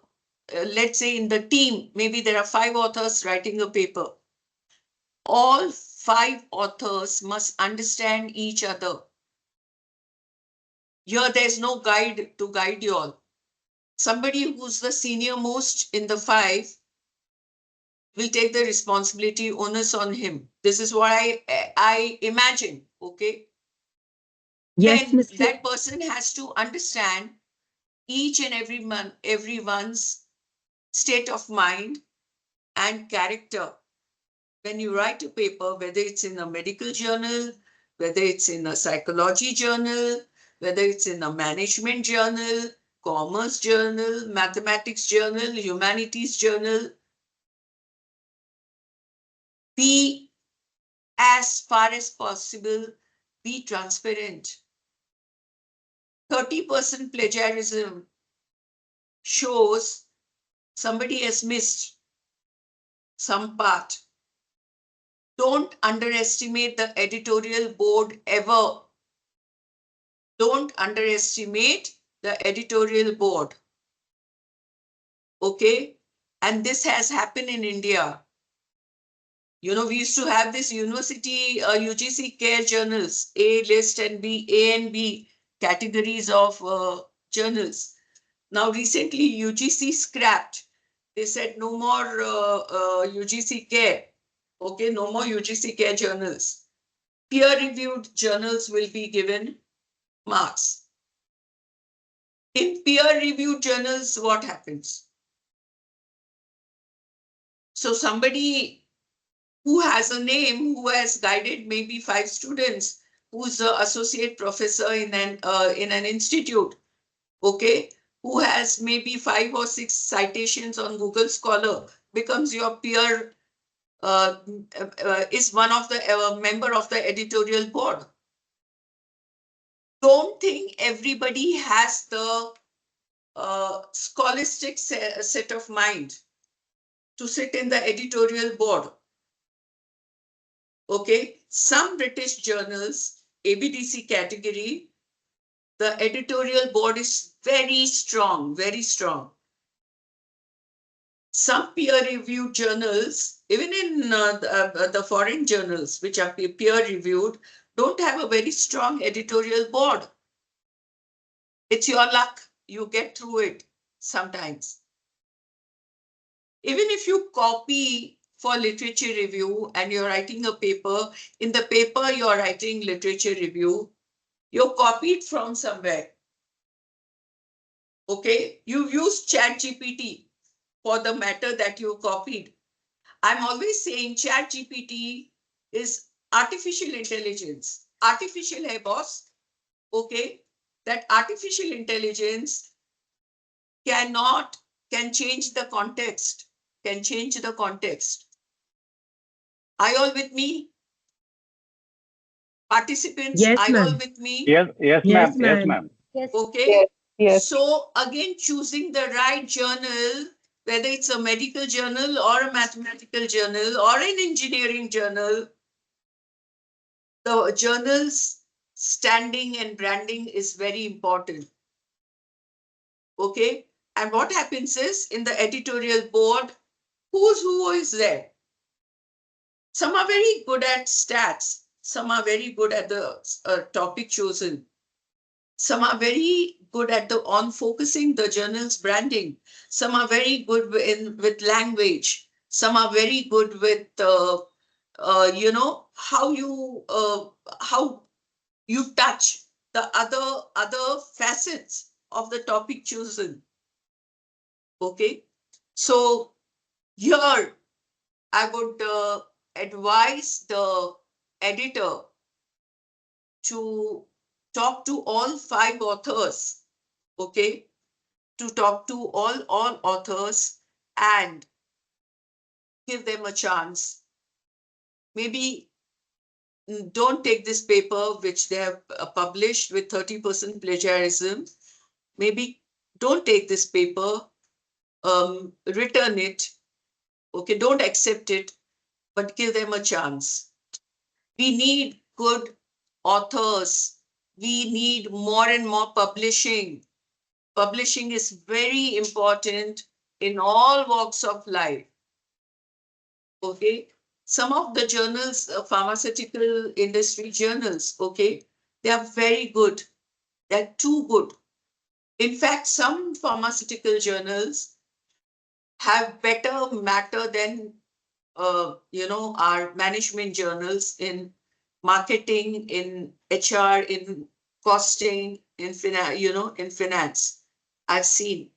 let's say in the team, maybe there are 5 authors writing a paper. All 5 authors must understand each other. Here, there's no guide to guide you all. Somebody who's the senior most in the 5 will take the responsibility, onus on him. This is what I imagine, okay? Yes, Then Mr. that person has to understand each and everyone's state of mind and character. When you write a paper, whether it's in a medical journal, whether it's in a psychology journal, whether it's in a management journal, commerce journal, mathematics journal, humanities journal, be, as far as possible, be transparent. 30% plagiarism shows somebody has missed some part. Don't underestimate the editorial board ever. Don't underestimate the editorial board. Okay? And this has happened in India. You know, we used to have this university UGC care journals, A list and B, A and B categories of journals. Now, recently UGC scrapped. They said no more UGC care. Okay, no more UGC care journals. Peer-reviewed journals will be given marks. In peer-reviewed journals, what happens? So somebody who has a name, who has guided maybe 5 students, who's an associate professor in an institute, okay, who has maybe 5 or 6 citations on Google Scholar, becomes your peer, is one of the member of the editorial board. Don't think everybody has the scholastic set of mind to sit in the editorial board. Okay, some British journals, ABDC category, the editorial board is very strong, very strong. Some peer-reviewed journals, even in the foreign journals, which are peer-reviewed, don't have a very strong editorial board. It's your luck. You get through it sometimes. Even if you copy for literature review and you're writing a paper, in the paper you're writing literature review, you're copied from somewhere. Okay, you've used ChatGPT for the matter that you copied. I'm always saying ChatGPT is artificial intelligence. Artificial hai boss. Okay, that artificial intelligence can change the context, can change the context. Are you all with me? Participants, Yes, are you all ma'am. with me? Yes, yes, Yes, ma'am. Yes, ma'am. ma'am. Yes. Okay. Yes. So again, choosing the right journal, whether it's a medical journal or a mathematical journal or an engineering journal, the journal's standing and branding is very important. Okay. And what happens is in the editorial board, who is there? Some are very good at stats. Some are very good at the topic chosen. Some are very good at on focusing the journal's branding. Some are very good with language. Some are very good with you know, how you touch the other facets of the topic chosen. Okay, so here I would advise the editor to talk to all 5 authors. Okay, to talk to all authors and give them a chance. Maybe don't take this paper which they have published with 30% plagiarism. Maybe don't take this paper, return it. Okay, don't accept it, but give them a chance. We need good authors. We need more and more publishing. Publishing is very important in all walks of life. Okay, some of the journals, pharmaceutical industry journals, okay, they are very good. They're too good. In fact, some pharmaceutical journals have better matter than our management journals in marketing, in HR, in costing, in finance. I've seen.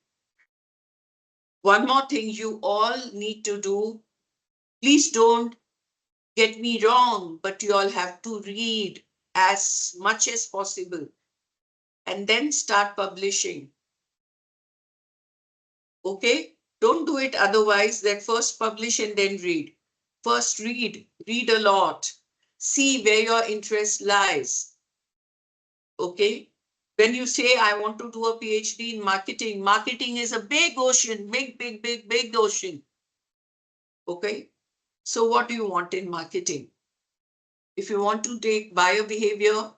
One more thing you all need to do. Please don't get me wrong, but you all have to read as much as possible and then start publishing. Okay? Don't do it otherwise, that first publish and then read. First read a lot. See where your interest lies. Okay? When you say, I want to do a PhD in marketing, marketing is a big ocean, big ocean. Okay? So what do you want in marketing? If you want to take biobehavior,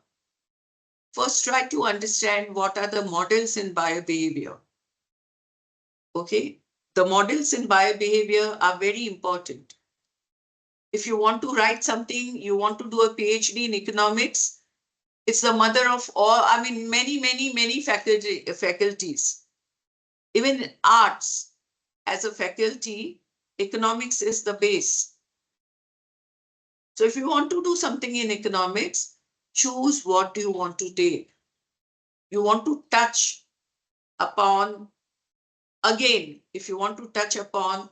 first try to understand what are the models in biobehavior. Okay? The models in biobehavior are very important. If you want to write something, you want to do a PhD in economics, it's the mother of all, many faculties. Even arts as a faculty, economics is the base. So if you want to do something in economics, choose what you want to take. You want to touch upon, again, if you want to touch upon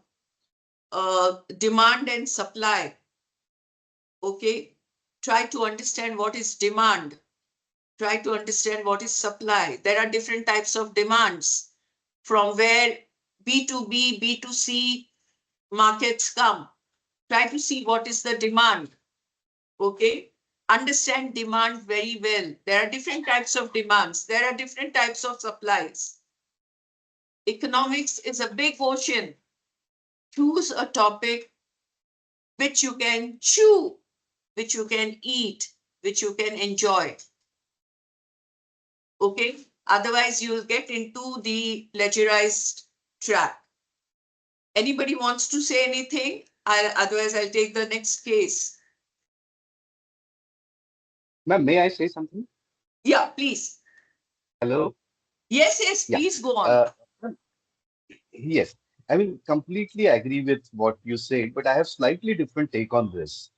demand and supply, okay, try to understand what is demand. Try to understand what is supply. There are different types of demands from where B2B, B2C markets come. Try to see what is the demand. Okay? Understand demand very well. There are different types of demands. There are different types of supplies. Economics is a big ocean. Choose a topic which you can chew, which you can eat, which you can enjoy. Okay? Otherwise, you'll get into the plagiarized trap. Anybody wants to say anything? Otherwise, I'll take the next case. Ma'am, may I say something? Yeah, please. Hello? Yes, Yeah. please go on. Yes. I mean, completely agree with what you said, but I have slightly different take on this.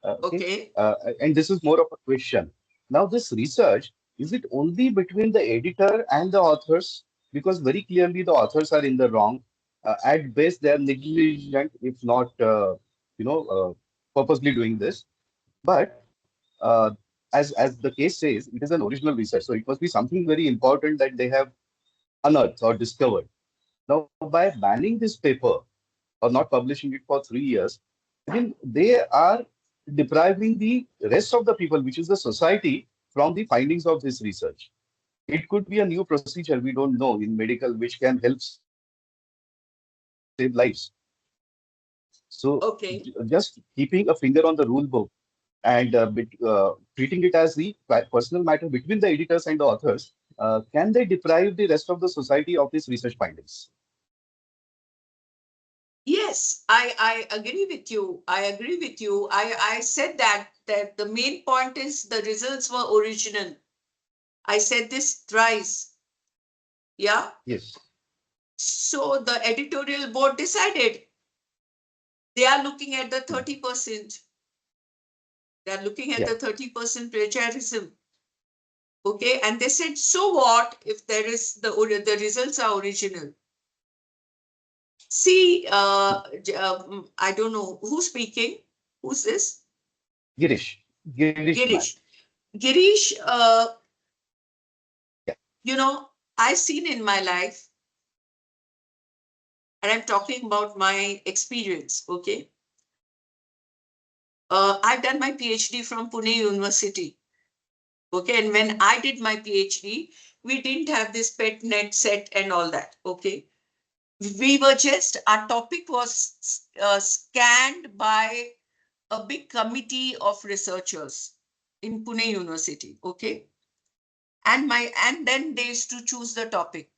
Okay. And this is more of a question. Now, this research, is it only between the editor and the authors? Because very clearly the authors are in the wrong. At best, they are negligent, if not, purposely doing this. But as the case says, it is an original research. So it must be something very important that they have unearthed or discovered. Now, by banning this paper or not publishing it for 3 years, I mean, they are depriving the rest of the people, which is the society, from the findings of this research. It could be a new procedure, we don't know, in medical, which can help save lives. So just Okay. keeping a finger on the rule book and treating it as the personal matter between the editors and the authors, can they deprive the rest of the society of these research findings? Yes, I agree with you. I agree with you. I said that the main point is the results were original. I said this thrice. Yeah. Yes. So the editorial board decided they are looking at the 30%. They're looking at Yeah. the 30% plagiarism. Okay, and they said, so what if there is the results are original? See, I don't know who's speaking. Who's this? Girish. Girish, ma'am. Girish. Girish, Yeah. you know, I've seen in my life, and I'm talking about my experience, okay? I've done my PhD from Pune University, okay? And when I did my PhD, we didn't have this pet net set and all that, okay? We were just, our topic was scanned by a big committee of researchers in Pune University, okay? And then they used to choose the topic.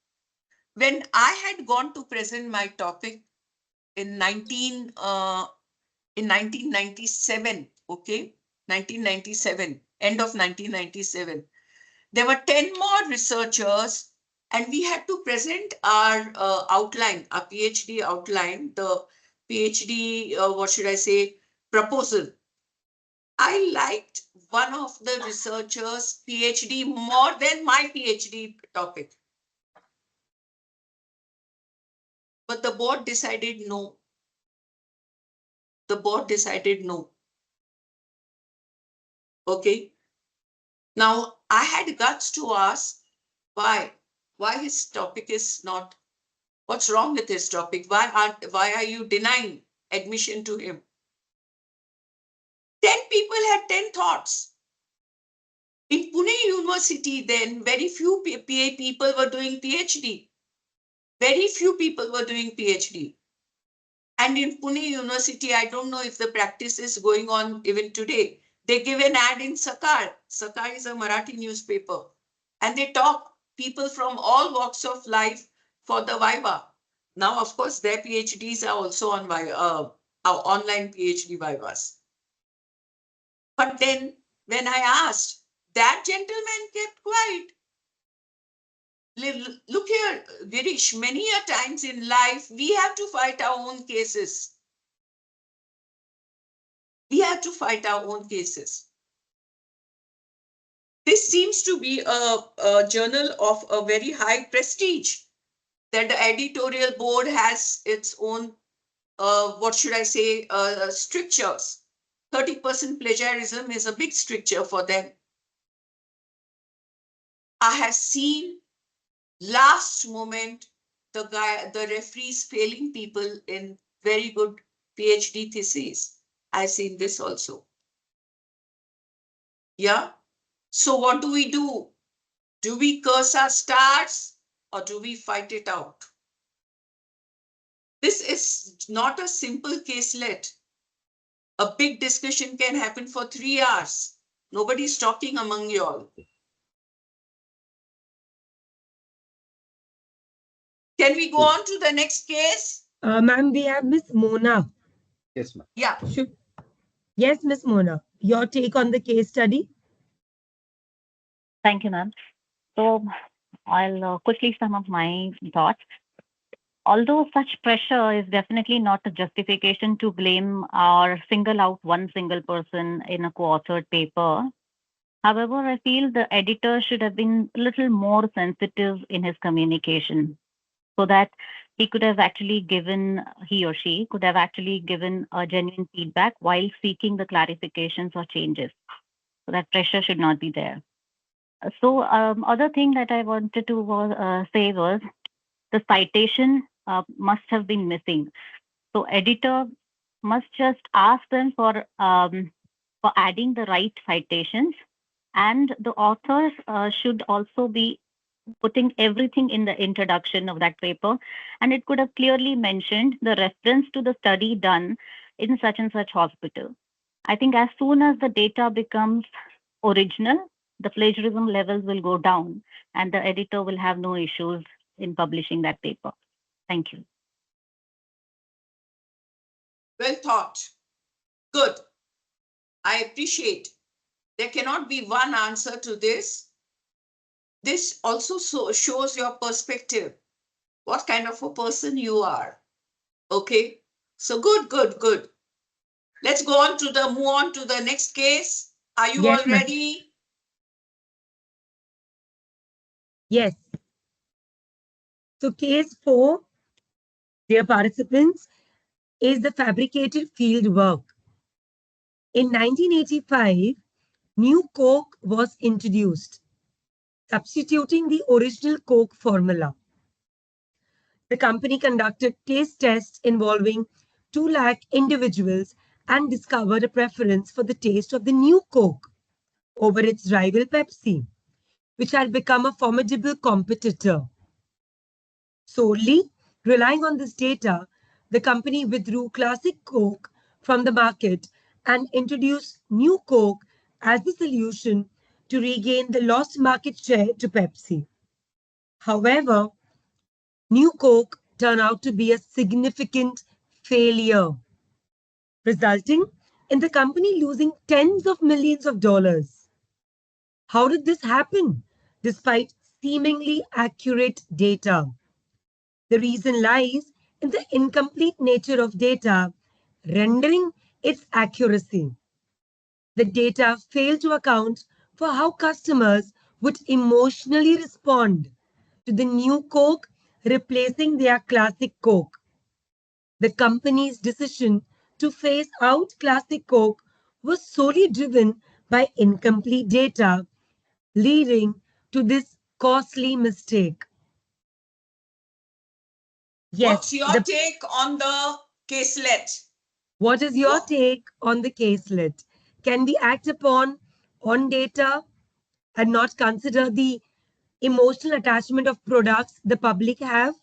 When I had gone to present my topic in 1997, okay, 1997, end of 1997, there were 10 more researchers, and we had to present our outline, our PhD outline, the PhD, what should I say, proposal. I liked one of the researchers' PhD more than my PhD topic. But the board decided no. The board decided no. Okay. Now, I had guts to ask why his topic is not, what's wrong with his topic? Why are you denying admission to him? 10 people had 10 thoughts. In Pune University, then very few people were doing PhD. Very few people were doing PhD. And in Pune University, I don't know if the practice is going on even today. They give an ad in Sakar. Sakar is a Marathi newspaper. And they talk people from all walks of life for the Viva. Now, of course, their PhDs are also on online PhD Vivas. But then when I asked, that gentleman kept quiet. Look here, Girish, many a times in life, we have to fight our own cases. We have to fight our own cases. This seems to be a journal of a very high prestige, that the editorial board has its own, what should I say, strictures. 30% plagiarism is a big stricture for them. I have seen last moment the referees failing people in very good PhD theses. I've seen this also. Yeah. So what do we do? Do we curse our stars or do we fight it out? This is not a simple caselet. A big discussion can happen for 3 hours. Nobody's talking among you all. Can we go on to the next case? Ma'am, we have Miss Mona. Yes, ma'am. Yeah. Yes, Miss Mona, your take on the case study? Thank you, ma'am. So I'll quickly sum up my thoughts. Although such pressure is definitely not a justification to blame or single out one single person in a co-authored paper, however, I feel the editor should have been a little more sensitive in his communication so that he or she could have actually given a genuine feedback while seeking the clarifications or changes. So that pressure should not be there. So other thing that I wanted to say was the citation must have been missing. So editor must just ask them for adding the right citations, and the authors should also be putting everything in the introduction of that paper, and it could have clearly mentioned the reference to the study done in such and such hospital. I think as soon as the data becomes original, the plagiarism levels will go down and the editor will have no issues in publishing that paper. Thank you. Well thought. Good. I appreciate. There cannot be one answer to this. This also shows your perspective, what kind of a person you are. Okay. So good. Let's move on to the next case. Are you Yes, all ma'am. ready? Yes. So case 4, dear participants, is the fabricated field work. In 1985, new Coke was introduced, substituting the original Coke formula. The company conducted taste tests involving 2 lakh individuals and discovered a preference for the taste of the new Coke over its rival Pepsi, which had become a formidable competitor. Solely relying on this data, the company withdrew classic Coke from the market and introduced new Coke as the solution to regain the lost market share to Pepsi. However, new Coke turned out to be a significant failure, resulting in the company losing tens of millions of dollars. How did this happen despite seemingly accurate data? The reason lies in the incomplete nature of data, rendering its accuracy. The data fail to account for how customers would emotionally respond to the new Coke replacing their classic Coke. The company's decision to phase out classic Coke was solely driven by incomplete data, leading to this costly mistake. Yes, What's your take on the caselet? what is your take on the caselet? Can we act upon on data and not consider the emotional attachment of products the public have?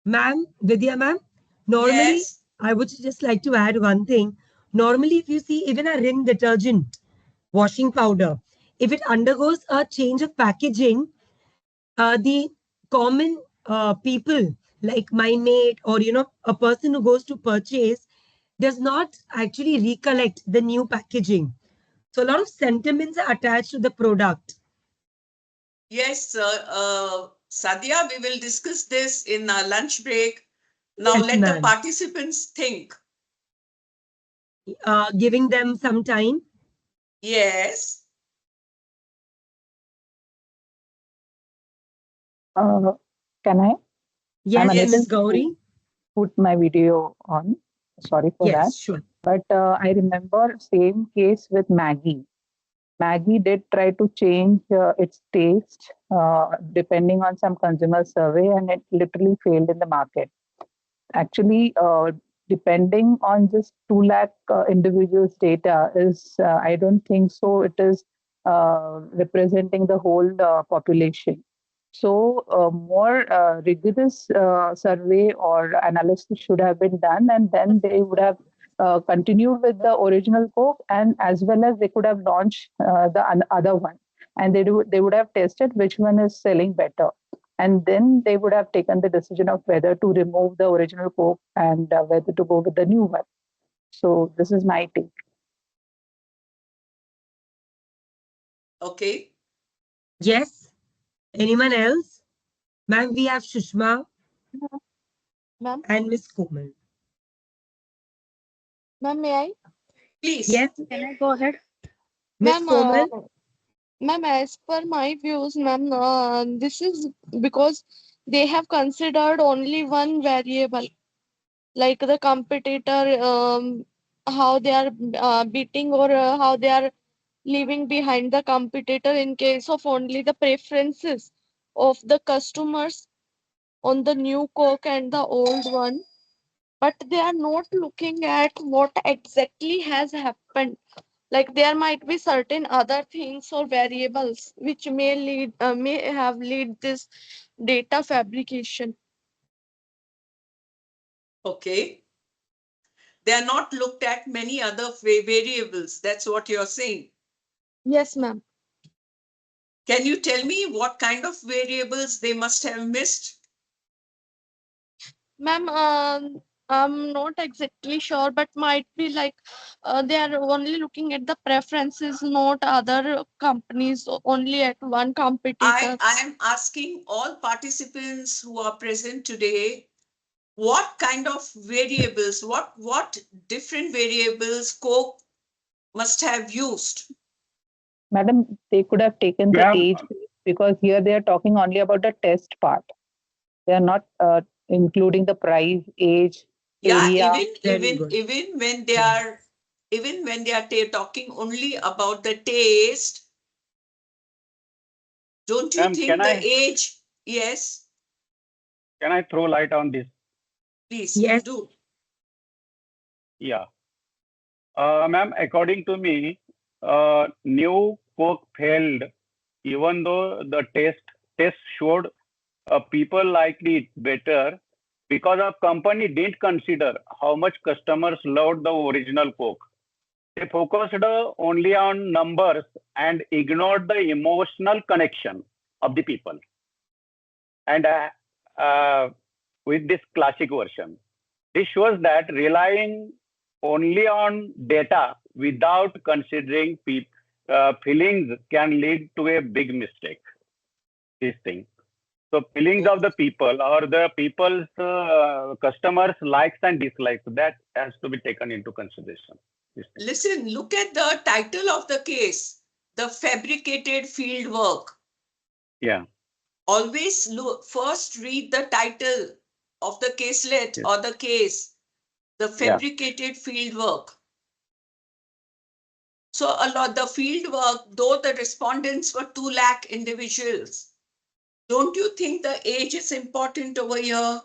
Ma'am, Vidya ma'am, normally Yes. I would just like to add one thing. Normally, if you see even a Rin detergent, washing powder, if it undergoes a change of packaging, the common people like my mate or a person who goes to purchase does not actually recollect the new packaging. So a lot of sentiments are attached to the product. Yes, Sadia, we will discuss this in our lunch break. Now Yes, let the ma'am. participants think. Giving them some time. Yes. Can I? Yes, I'm unable Miss Gauri. to put my video on. Sorry for that. Yes, sure. But I remember same case with Maggie. Maggie did try to change its taste depending on some consumer survey, and it literally failed in the market. Actually, depending on just 2 lakh individuals' data is, I don't think so. It is representing the whole population. So, more rigorous survey or analysis should have been done, and then they would have continued with the original Coke, and as well as they could have launched other one, and they would have tested which one is selling better, and then they would have taken the decision of whether to remove the original Coke and whether to go with the new one. So this is my take. Okay. Yes. Anyone else? Ma'am, we have Shushma Ma'am, and Miss Komal. ma'am, may I? Please. Yes, Can I go ahead? Miss Ma'am, Komal. ma'am, as per my views, ma'am, this is because they have considered only one variable, like the competitor, how they are beating or how they are leaving behind the competitor in case of only the preferences of the customers on the new Coke and the old one. But they are not looking at what exactly has happened. Like there might be certain other things or variables which may have lead this data fabrication. Okay. They are not looked at many other variables. That's what you're saying. Yes, ma'am. Can you tell me what kind of variables they must have missed? Ma'am, I'm not exactly sure, but might be like they are only looking at the preferences, not other companies, only at one competitor. I am asking all participants who are present today, what kind of variables, what different variables Coke must have used? Madam, they could have taken the Ma'am, age because here they are talking only about the test part. They are not including the price, age, Yeah, area. even when they are talking only about the taste, don't you ma'am, think the age? Yes, can I throw light on this? please Yes. do. Yeah. Ma'am, according to me, new Coke failed, even though the test showed people liked it better because the company didn't consider how much customers loved the original Coke. They focused only on numbers and ignored the emotional connection of the people. And with this classic version, this shows that relying only on data without considering feelings can lead to a big mistake. This thing. So feelings of the people or the people's customers' likes and dislikes, that has to be taken into consideration. Listen, look at the title of the case, the fabricated field work. Yeah. Always first read the title of the caselet or the case, the fabricated field work. So a lot, the field work, though the respondents were 2 lakh individuals, don't you think the age is important over here?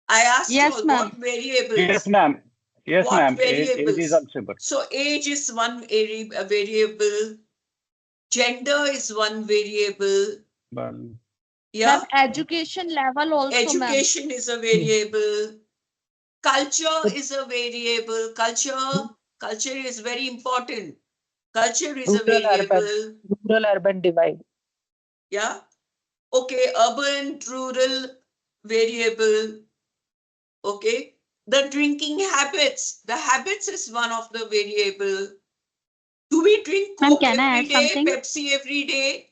I asked you all what variables. Yes, ma'am. Yes, what ma'am. Age is variables? also important. So age is one variable. Gender is one variable. Yeah. Ma'am, education level also, Education is a variable. Culture is a variable. Culture is very important. Culture is a variable. Rural-urban divide. Yeah. Okay, urban, rural variable. Okay. The drinking habits. The habits is one of the variable. Do we drink Ma'am, Coke can I every add day, something? Pepsi every day?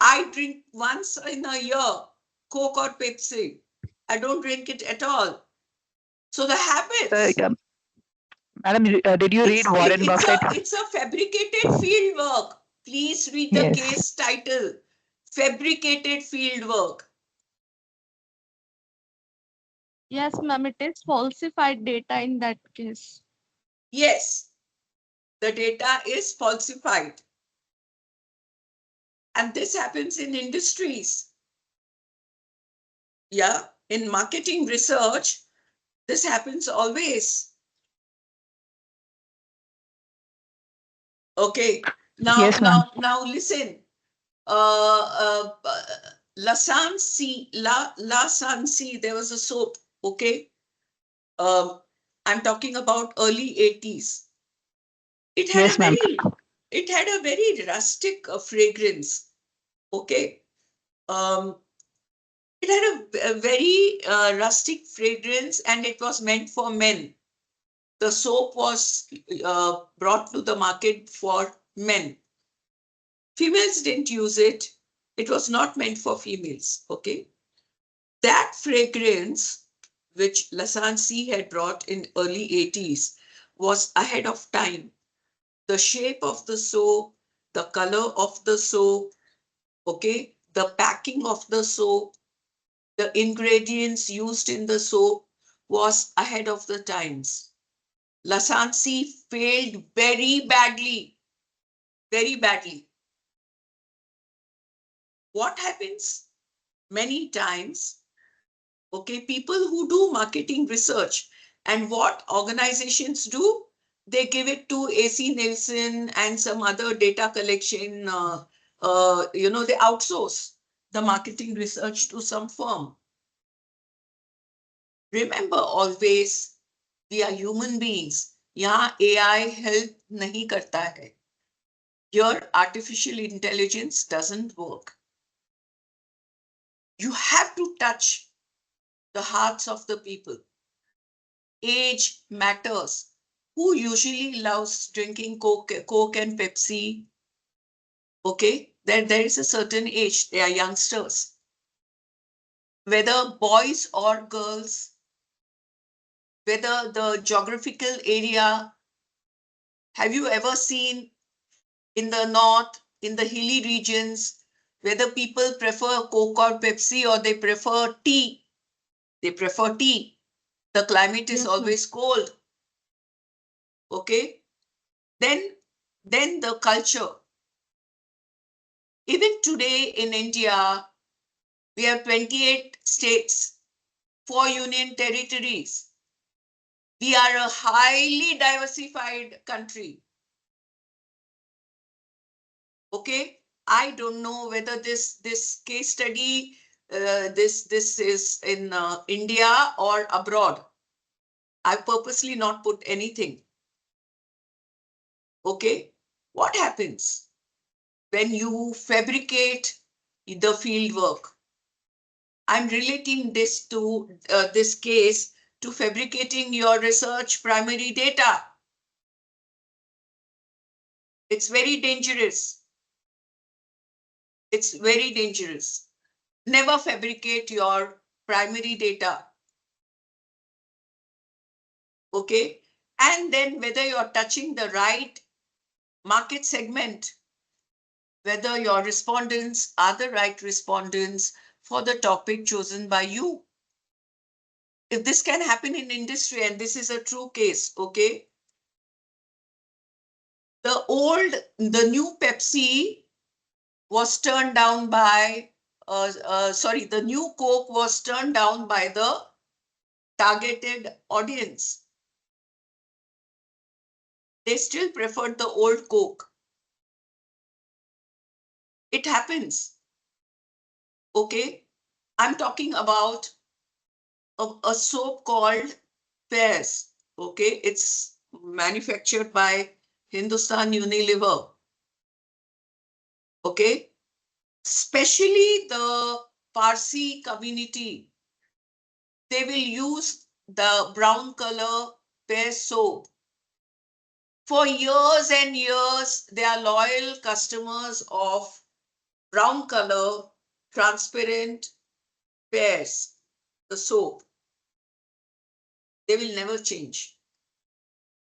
I drink once in a year, Coke or Pepsi. I don't drink it at all. So the habits. Madam, did you read Warren Buffett? It's a fabricated field work. Please read the Yes. case title. Fabricated field work. Yes, ma'am, it is falsified data in that case. Yes, the data is falsified. And this happens in industries. Yeah, in marketing research, this happens always. Okay, now, Yes, ma'am. now listen. La Sansi, there was a soap, okay? I'm talking about early 80s. It had Yes, ma'am. it had a very rustic fragrance, okay? It had a very rustic fragrance and it was meant for men. The soap was brought to the market for men. Females didn't use it. It was not meant for females, okay? That fragrance, which Lasansi had brought in early 80s, was ahead of time. The shape of the soap, the color of the soap, okay, the packing of the soap, the ingredients used in the soap was ahead of the times. Lasansi failed very badly, very badly. What happens many times? Okay, people who do marketing research and what organizations do, they give it to AC Nielsen and some other data collection, they outsource the marketing research to some firm. Remember always, we are human beings. यहाँ AI help नहीं करता है. Your artificial intelligence doesn't work. You have to touch the hearts of the people. Age matters. Who usually loves drinking Coke and Pepsi? Okay, there is a certain age. They are youngsters. Whether boys or girls, whether the geographical area, have you ever seen in the north, in the hilly regions, whether people prefer Coke or Pepsi or they prefer tea? They prefer tea. The climate is always cold. Okay. Then the culture. Even today in India, we have 28 states, 4 union territories. We are a highly diversified country. Okay. I don't know whether this case study, this is in India or abroad. I purposely not put anything. Okay. What happens when you fabricate the field work? I'm relating this to this case to fabricating your research primary data. It's very dangerous. It's very dangerous. Never fabricate your primary data. Okay. And then whether you're touching the right market segment, whether your respondents are the right respondents for the topic chosen by you. If this can happen in industry, and this is a true case, okay? The new Pepsi was turned down by, the new Coke was turned down by the targeted audience. They still preferred the old Coke. It happens. Okay. I'm talking about a soap called Pears. Okay. It's manufactured by Hindustan Unilever. Okay. Especially the Parsi community, they will use the brown color Pear soap. For years and years, they are loyal customers of brown color, transparent Pears, the soap. They will never change.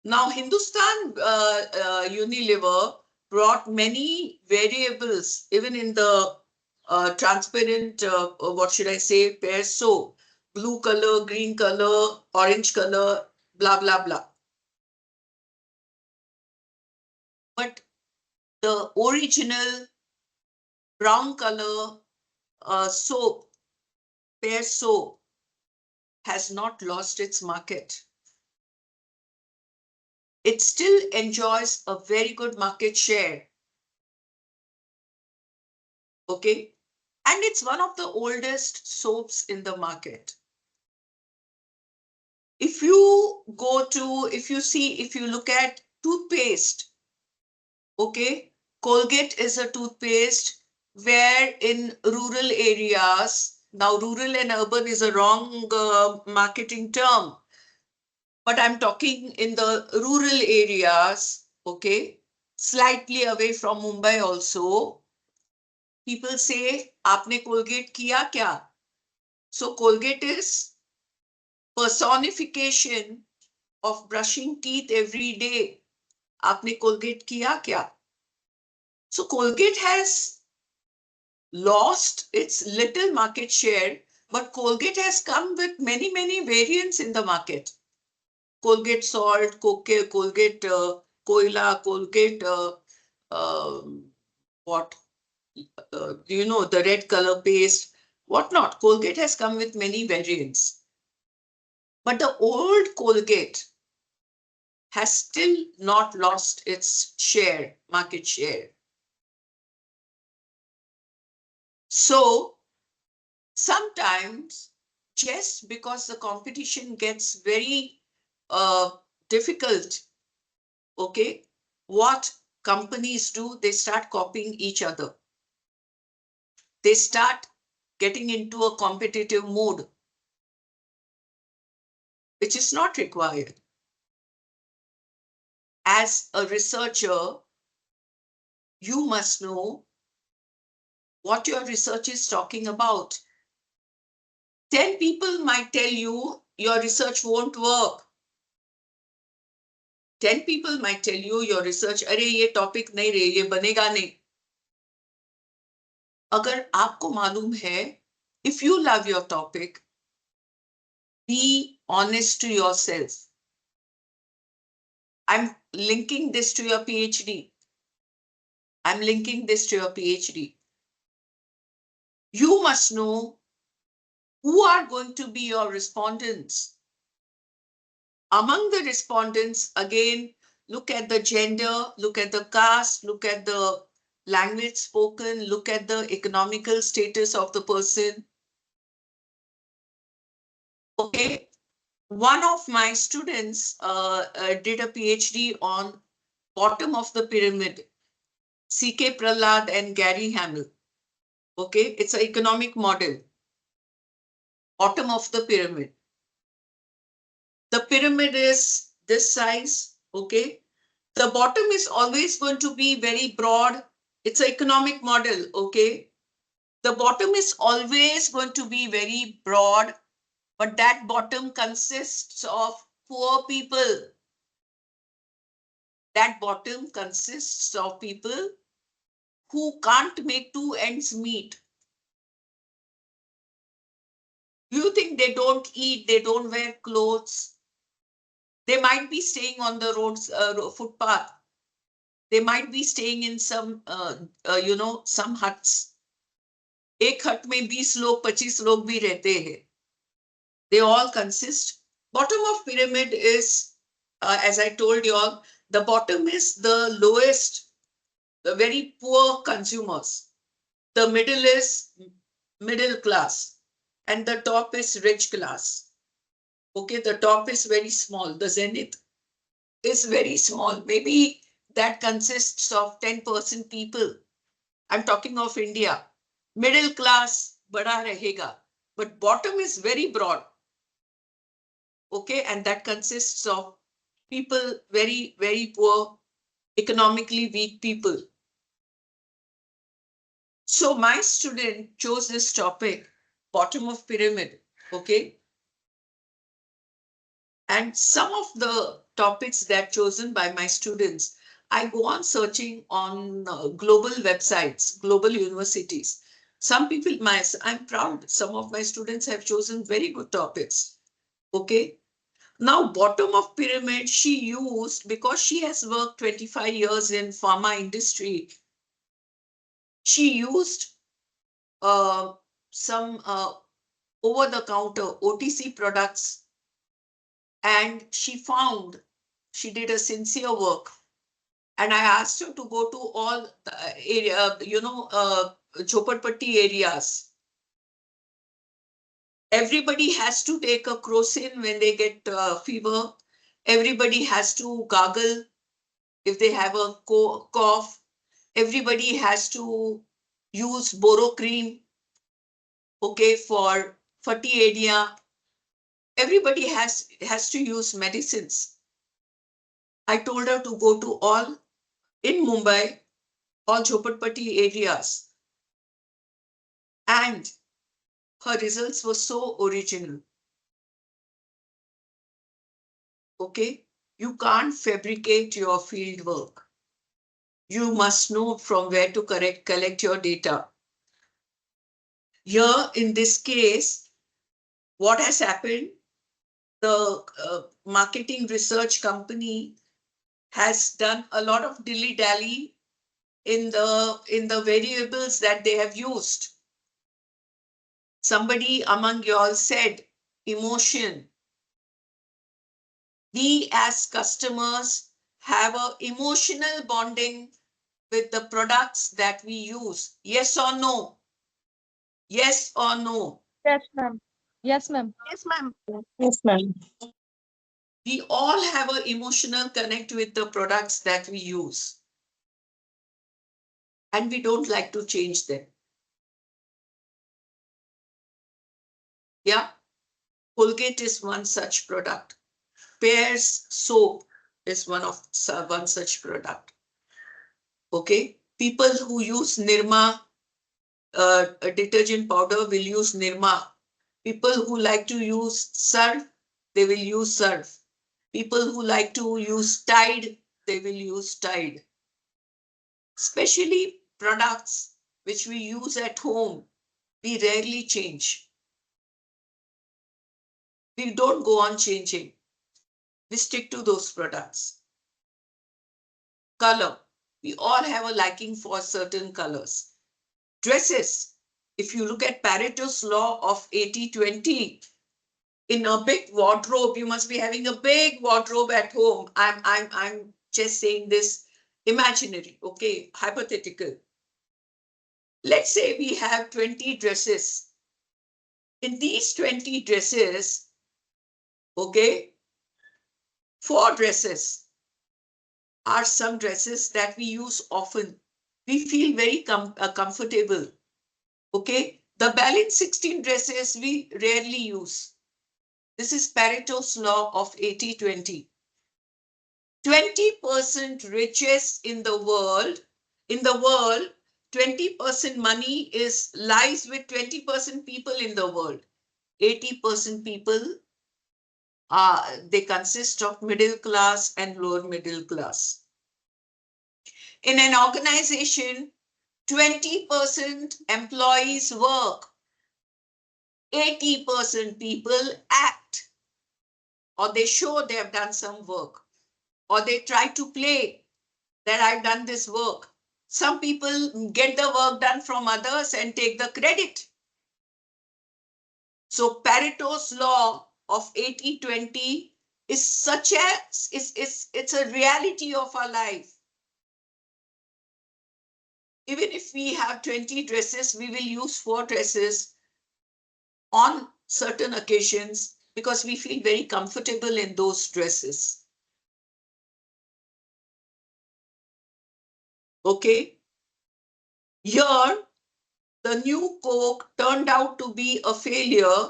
Now, Hindustan Unilever brought many variables, even in the transparent, what should I say, Pear soap, blue color, green color, orange color, blah, blah, blah. But the original brown color soap, Pear soap, has not lost its market. It still enjoys a very good market share. Okay. And it's one of the oldest soaps in the market. If you look at toothpaste, okay, Colgate is a toothpaste where in rural areas, now rural and urban is a wrong marketing term, but I'm talking in the rural areas, okay, slightly away from Mumbai also, people say, aapne Colgate kiya kya? So Colgate is personification of brushing teeth every day. Aapne Colgate kiya kya? So Colgate has lost its little market share, but Colgate has come with many, many variants in the market. Colgate salt, Colgate koila, Colgate what? The red color paste, whatnot. Colgate has come with many variants. But the old Colgate has still not lost its share, market share. So sometimes just because the competition gets very difficult, okay, what companies do, they start copying each other. They start getting into a competitive mode, which is not required. As a researcher, you must know what your research is talking about. 10 people might tell you your research won't work. 10 people might tell you your research, अरे ये topic नहीं रहे, ये बनेगा नहीं. अगर आपको मालूम है, if you love your topic, be honest to yourself. I'm linking this to your PhD. I'm linking this to your PhD. You must know who are going to be your respondents. Among the respondents, again, look at the gender, look at the caste, look at the language spoken, look at the economical status of the person. Okay. One of my students did a PhD on bottom of the pyramid, C.K. Prahlad and Gary Hamel. Okay, it's an economic model. Bottom of the pyramid. The pyramid is this size, okay? The bottom is always going to be very broad. It's an economic model, okay? The bottom is always going to be very broad, but that bottom consists of poor people. That bottom consists of people who can't make two ends meet. You think they don't eat, they don't wear clothes. They might be staying on the roads, footpath. They might be staying in some, some huts. एक hut में 20 लोग, 25 लोग भी रहते हैं. They all consist. Bottom of pyramid is, as I told you all, the bottom is the lowest, the very poor consumers. The middle is middle class, and the top is rich class. Okay, the top is very small. The zenith is very small. Maybe that consists of 10% people. I'm talking of India. Middle class, bada rahega. But bottom is very broad. Okay, and that consists of people, very, very poor, economically weak people. So my student chose this topic, bottom of pyramid, okay? And some of the topics that chosen by my students, I go on searching on global websites, global universities. Some people, I'm proud, some of my students have chosen very good topics, okay? Now, bottom of pyramid, she used, because she has worked 25 years in pharma industry, she used some over-the-counter OTC products, and she found, she did a sincere work. And I asked her to go to all the area, Chopatpatti areas. Everybody has to take a crocin when they get fever. Everybody has to gargle if they have a cough. Everybody has to use boro cream, okay, for fatiadia. Everybody has to use medicines. I told her to go to all in Mumbai, all Chopatpatti areas. And her results were so original. Okay, you can't fabricate your field work. You must know from where to collect your data. Here, in this case, what has happened? The marketing research company has done a lot of dilly-dally in the variables that they have used. Somebody among you all said emotion. We as customers have an emotional bonding with the products that we use. Yes or no? Yes or no? Yes, ma'am. Yes, ma'am. Yes, ma'am. Yes, ma'am. We all have an emotional connect with the products that we use. And we don't like to change them. Yeah, Colgate is one such product. Pear's soap is one such product. Okay, people who use Nirma a detergent powder will use Nirma. People who like to use Surf, they will use Surf. People who like to use Tide, they will use Tide. Especially products which we use at home, we rarely change. We don't go on changing. We stick to those products. Color. We all have a liking for certain colors. Dresses. If you look at Pareto's law of 80-20, in a big wardrobe, you must be having a big wardrobe at home. I'm just saying this imaginary, okay, hypothetical. Let's say we have 20 dresses. In these 20 dresses, okay, 4 dresses are some dresses that we use often. We feel very comfortable. Okay, the balance 16 dresses we rarely use. This is Pareto's law of 80-20. 20% richest in the world. In the world, 20% money lies with 20% people in the world. 80% people they consist of middle class and lower middle class. In an organization, 20% employees work, 80% people act, or they show they have done some work, or they try to play that I've done this work. Some people get the work done from others and take the credit. So Pareto's law of 80-20 is it's a reality of our life. Even if we have 20 dresses, we will use 4 dresses on certain occasions because we feel very comfortable in those dresses. Okay. Here, the new Coke turned out to be a failure,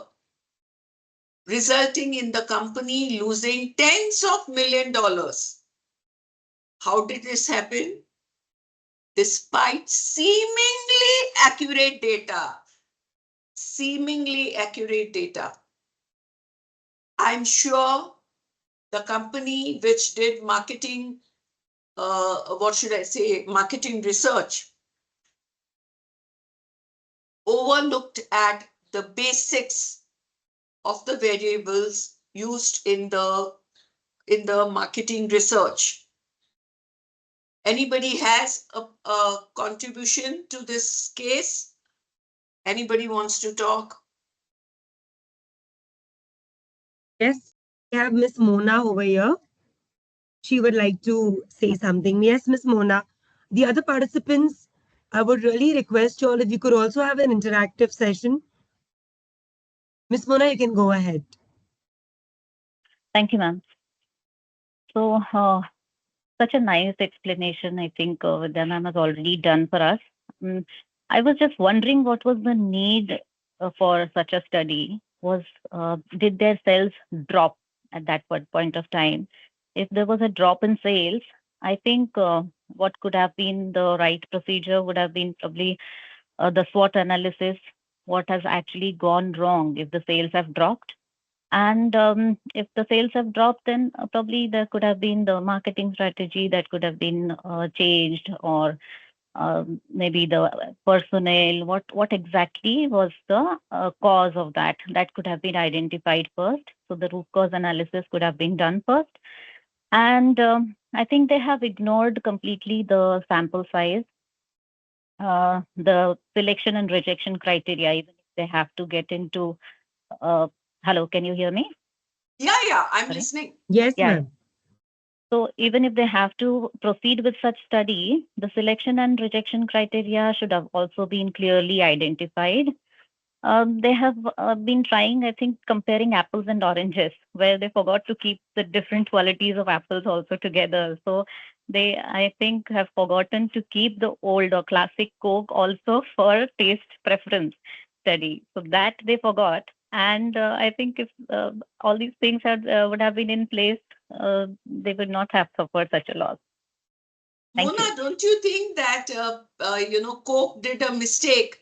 resulting in the company losing tens of $millions. How did this happen? Despite seemingly accurate data. Seemingly accurate data. I'm sure the company which did marketing, marketing research, overlooked at the basics of the variables used in the marketing research. Anybody has a contribution to this case? Anybody wants to talk? Yes, we have Miss Mona over here. She would like to say something. Yes, Miss Mona. The other participants, I would really request you all if you could also have an interactive session. Miss Mona, you can go ahead. Thank you, ma'am. So, such a nice explanation, I think Vidya ma'am has already done for us. I was just wondering what was the need for such a study. Did their sales drop at that point of time? If there was a drop in sales, I think what could have been the right procedure would have been probably the SWOT analysis, what has actually gone wrong if the sales have dropped. And if the sales have dropped, then probably there could have been the marketing strategy that could have been changed, or maybe the personnel. What exactly was the cause of that? That could have been identified first. So the root cause analysis could have been done first. And I think they have ignored completely the sample size, the selection and rejection criteria, even if they have to get into. Hello, can you hear me? Yeah, I'm listening. Yes, ma'am. So even if they have to proceed with such study, the selection and rejection criteria should have also been clearly identified. They have been trying, I think, comparing apples and oranges, where they forgot to keep the different qualities of apples also together. So they, I think, have forgotten to keep the old or classic Coke also for taste preference study. So that they forgot. And I think if all these things would have been in place, they would not have suffered such a loss. Mona, don't you think that Coke did a mistake?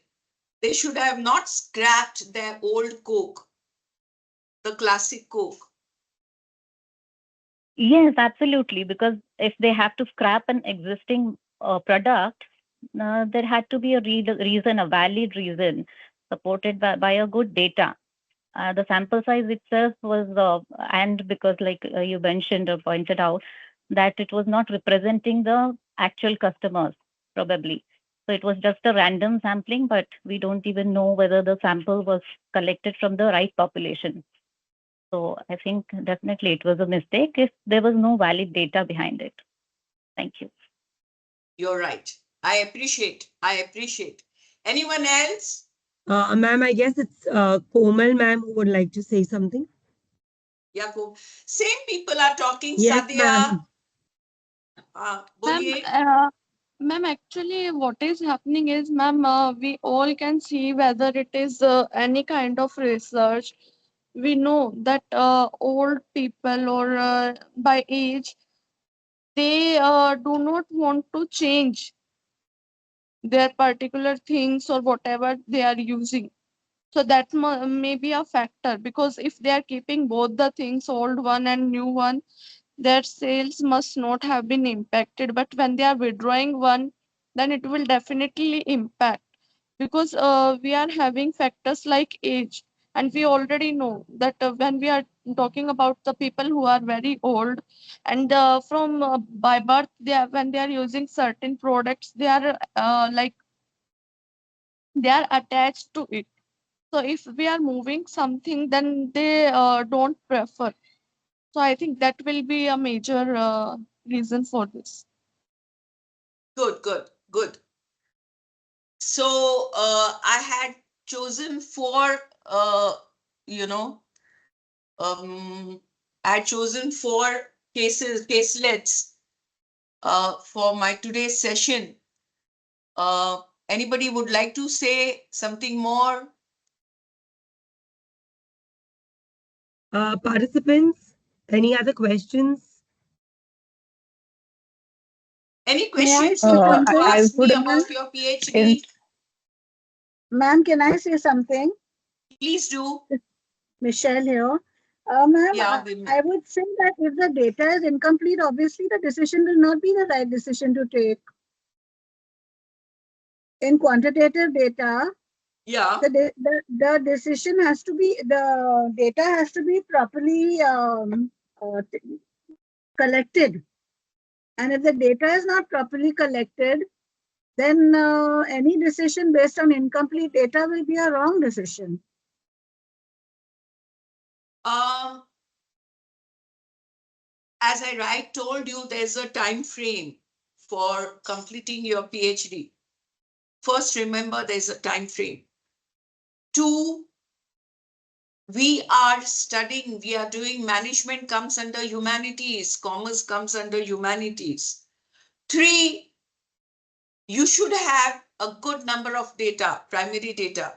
They should have not scrapped their old Coke, the classic Coke. Yes, absolutely. Because if they have to scrap an existing product, there had to be a reason, a valid reason, supported by a good data. The sample size itself was, and because like you mentioned or pointed out, that it was not representing the actual customers, probably. So it was just a random sampling, but we don't even know whether the sample was collected from the right population. So I think definitely it was a mistake if there was no valid data behind it. Thank you. You're right. I appreciate. Anyone else? Ma'am, I guess it's Komal ma'am who would like to say something. Yeah, go. Same people are talking. Yes, Sadhya. ma'am. Boliye. Ma'am, actually, what is happening is, ma'am, we all can see whether it is any kind of research. We know that old people or by age, they do not want to change their particular things or whatever they are using. So that may be a factor, because if they are keeping both the things, old one and new one, their sales must not have been impacted. But when they are withdrawing one, then it will definitely impact, because we are having factors like age, and we already know that when we are talking about the people who are very old, and from by birth, they are, when they are using certain products, they are like they are attached to it. So if we are moving something, then they don't prefer. So I think that will be a major reason for this. Good. So I had chosen four, you know, I had chosen four caselets for my today's session. Anybody would like to say something more? Participants, any other questions? Any May I questions say you want to something? I ask me would, about your PhD? Ma'am, can I say something? Please do. Michelle here. Ma'am, Yeah, I would say that if the data is incomplete, obviously the decision will not be the right decision to take. In quantitative data, yeah. the decision has to be, the data has to be properly collected. And if the data is not properly collected, then any decision based on incomplete data will be a wrong decision. As I told you, there's a time frame for completing your PhD. First, remember there's a time frame. 2, we are studying, we are doing management comes under humanities, commerce comes under humanities. 3, you should have a good number of data, primary data.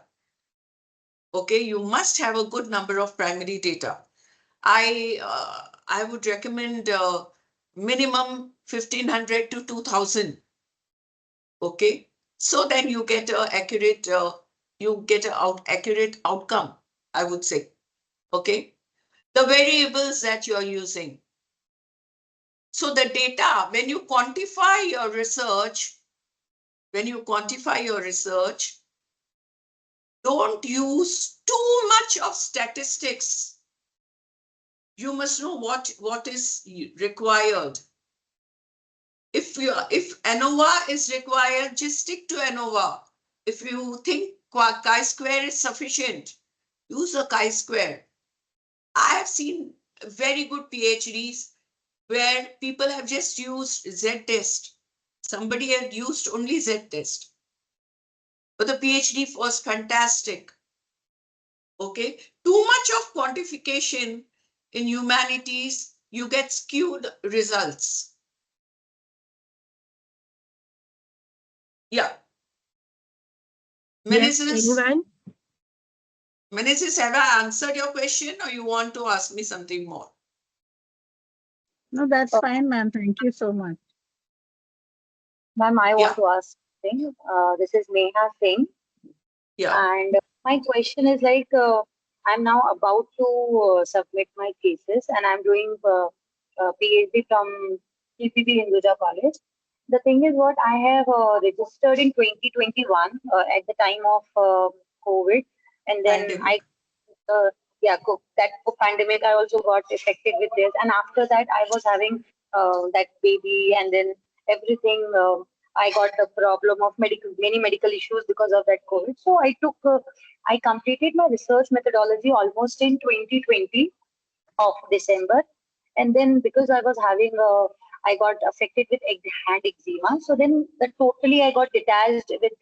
Okay, you must have a good number of primary data. I would recommend minimum 1500 to 2000. Okay, so then you get a accurate accurate outcome, I would say. Okay, the variables that you're using. So the data, when you quantify your research, don't use too much of statistics. You must know what is required. If ANOVA is required, just stick to ANOVA. If you think chi-square is sufficient, use a chi-square. I have seen very good PhDs where people have just used Z-test. Somebody had used only Z-test. But the PhD was fantastic. Okay, too much of quantification in humanities, you get skewed results. Yeah. Yes, Meneses, anyone? have I answered your question or you want to ask me something more? No, that's fine, ma'am. Thank you so much. Ma'am, I want Yeah. to ask something. This is Neha Singh. Yeah. And my question is like, I'm now about to submit my cases and I'm doing PhD from TPB Hinduja College. The thing is what I have registered in 2021 at the time of COVID, and then Pandemic. that pandemic I also got affected with this, and after that I was having that baby, and then everything. I got the problem of many medical issues because of that COVID. So I completed my research methodology almost in 2020 of December. And then because I was having I got affected with hand eczema. So then totally I got detached with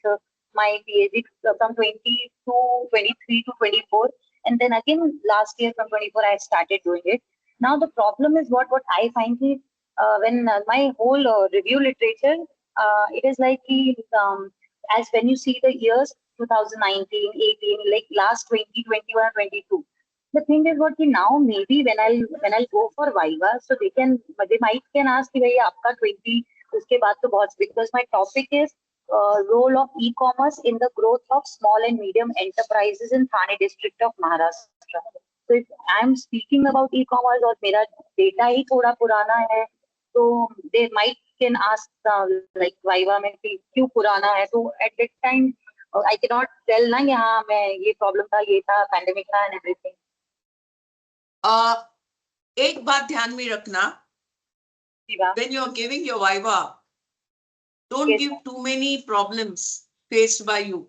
my PhD from 22, 23 to 24. And then again last year from 24, I started doing it. Now the problem is what I find is when my whole review literature, it is like as when you see the years 2019, 18, like last 2021, 22. The thing is what now maybe when I'll go for Viva, so they might can ask कि भैया आपका 20 उसके बाद तो बहुत, because my topic is role of e-commerce in the growth of small and medium enterprises in Thane district of Maharashtra. So if I'm speaking about e-commerce और मेरा data ही थोड़ा पुराना है, so they might can ask like Viva में कि क्यों पुराना है, तो at that time I cannot tell ना कि हाँ मैं ये problem था, ये था, pandemic था and everything. एक बात ध्यान में रखना, when you're giving your Viva, don't give too many problems faced by you.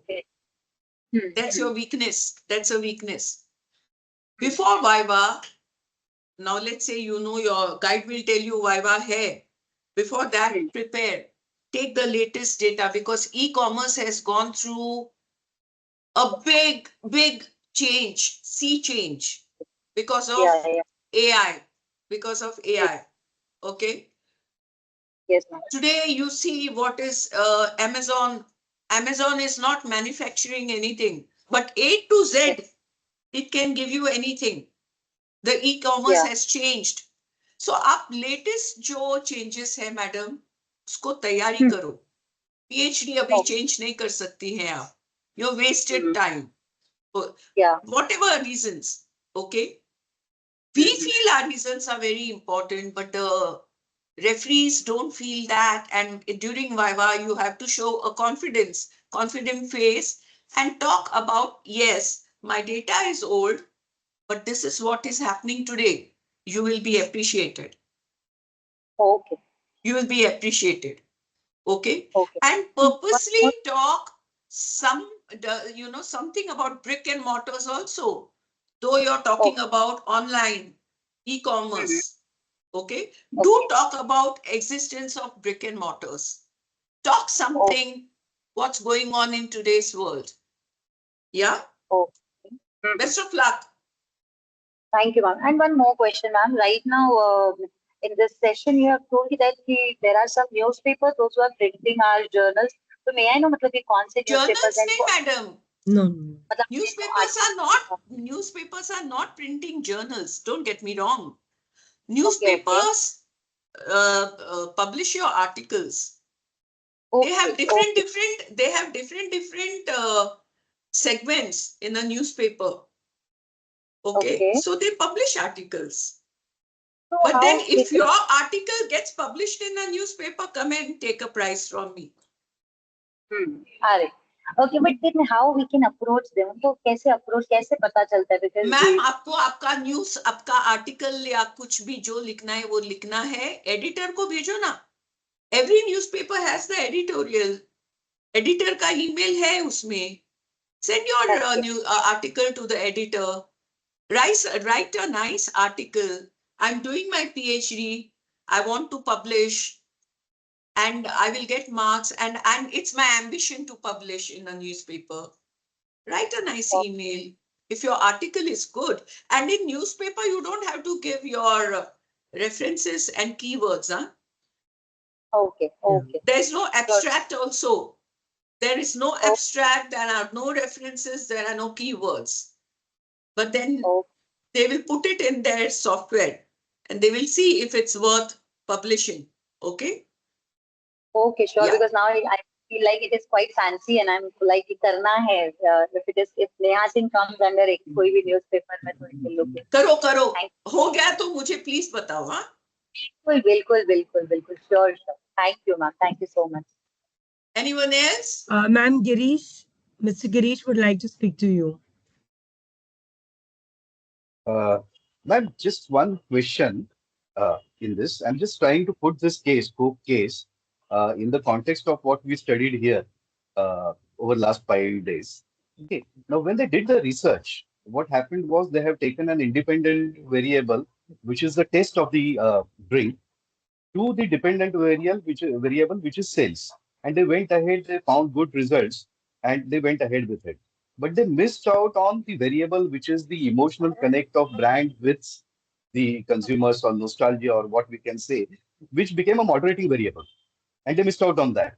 That's your weakness. That's a weakness. Before Viva, now let's say your guide will tell you Viva hai. Before that, prepare. Take the latest data, because e-commerce has gone through a big change, sea change, because of AI. Because of AI. Okay? Yes, ma'am. Today, you see what is Amazon. Amazon is not manufacturing anything, but A to Z, it can give you anything. The e-commerce has changed. So, आप latest जो changes है, madam, उसको तैयारी करो. PhD अभी change नहीं कर सकती हैं आप. You wasted time. Whatever reasons, okay? We feel our reasons are very important, but referees don't feel that. And during Viva, you have to show a confident face and talk about, yes, my data is old, but this is what is happening today. You will be appreciated. Okay. You will be appreciated. Okay. And purposely talk something about brick and mortars also. Though you're talking about online e-commerce. Okay. Do talk about existence of brick and mortars. Talk something, what's going on in today's world. Yeah. Best of luck. Thank you, ma'am. And one more question, ma'am. Right now, in this session, you have told that there are some newspapers, those who are printing our journals. So may I know, मतलब कि कौन से newspapers नहीं, madam. No. Newspapers are not printing journals. Don't get me wrong. Newspapers publish your articles. They have different segments in a newspaper. Okay. So they publish articles. So but then if your article gets published in a newspaper, come and take a prize from me. Alright. Okay, but then how we can approach them? तो कैसे approach, कैसे पता चलता है? Because ma'am आपको आपका news, आपका article या कुछ भी जो लिखना है वो लिखना है, एडिटर को भेजो ना. Every newspaper has the editorial. Editor का email है उसमें. Send your new article to the editor. Write a nice article. I'm doing my PhD. I want to publish. And I will get marks, and it's my ambition to publish in a newspaper. Write a nice email. If your article is good, and in newspaper, you don't have to give your references and keywords. Huh? Okay. There's no abstract also. There is no abstract, there are no references, there are no keywords. But then they will put it in their software and they will see if it's worth publishing. Okay? Okay, sure. Yeah. Because now I feel like it is quite fancy, and I'm like, karna hai. If Neha Singh comes under koi bhi newspaper, मैं तो इसे look. करो. हो गया तो मुझे please बताओ, हाँ? बिल्कुल. Sure. Thank you, ma'am. Thank you so much. Anyone else? Ma'am Girish, Mr. Girish would like to speak to you. Ma'am, just one question in this. I'm just trying to put this Coke case, in the context of what we studied here over last 5 days. Okay. Now, when they did the research, what happened was they have taken an independent variable, which is the taste of the drink, to the dependent variable, which is sales. And they went ahead, they found good results, and they went ahead with it. But they missed out on the variable, which is the emotional connect of brand with the consumers, or nostalgia, or what we can say, which became a moderating variable. And they missed out on that.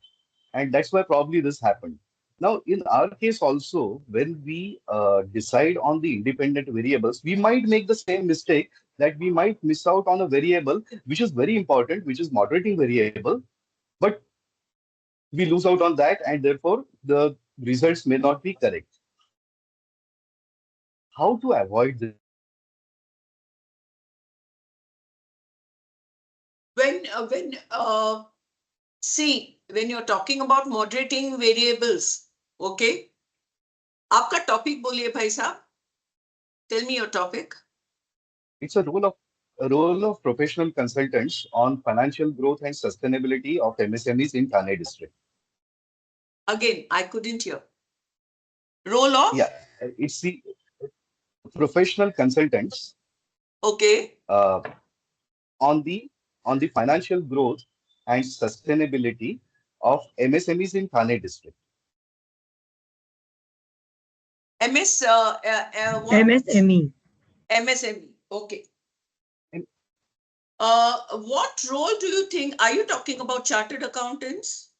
And that's why probably this happened. Now, in our case also, when we decide on the independent variables, we might make the same mistake, that we might miss out on a variable which is very important, which is moderating variable, but we lose out on that, and therefore the results may not be correct. How to avoid this? See, when you're talking about moderating variables, okay, आपका topic बोलिए भाई साहब. Tell me your topic. It's a role of professional consultants on financial growth and sustainability of MSMEs in Thane district. Again, I couldn't hear. Role of? Yeah, it's the professional consultants. Okay. On the financial growth and sustainability of MSMEs in Thane district. What? MSME. MSME. Okay. What role do you think? Are you talking about chartered accountants?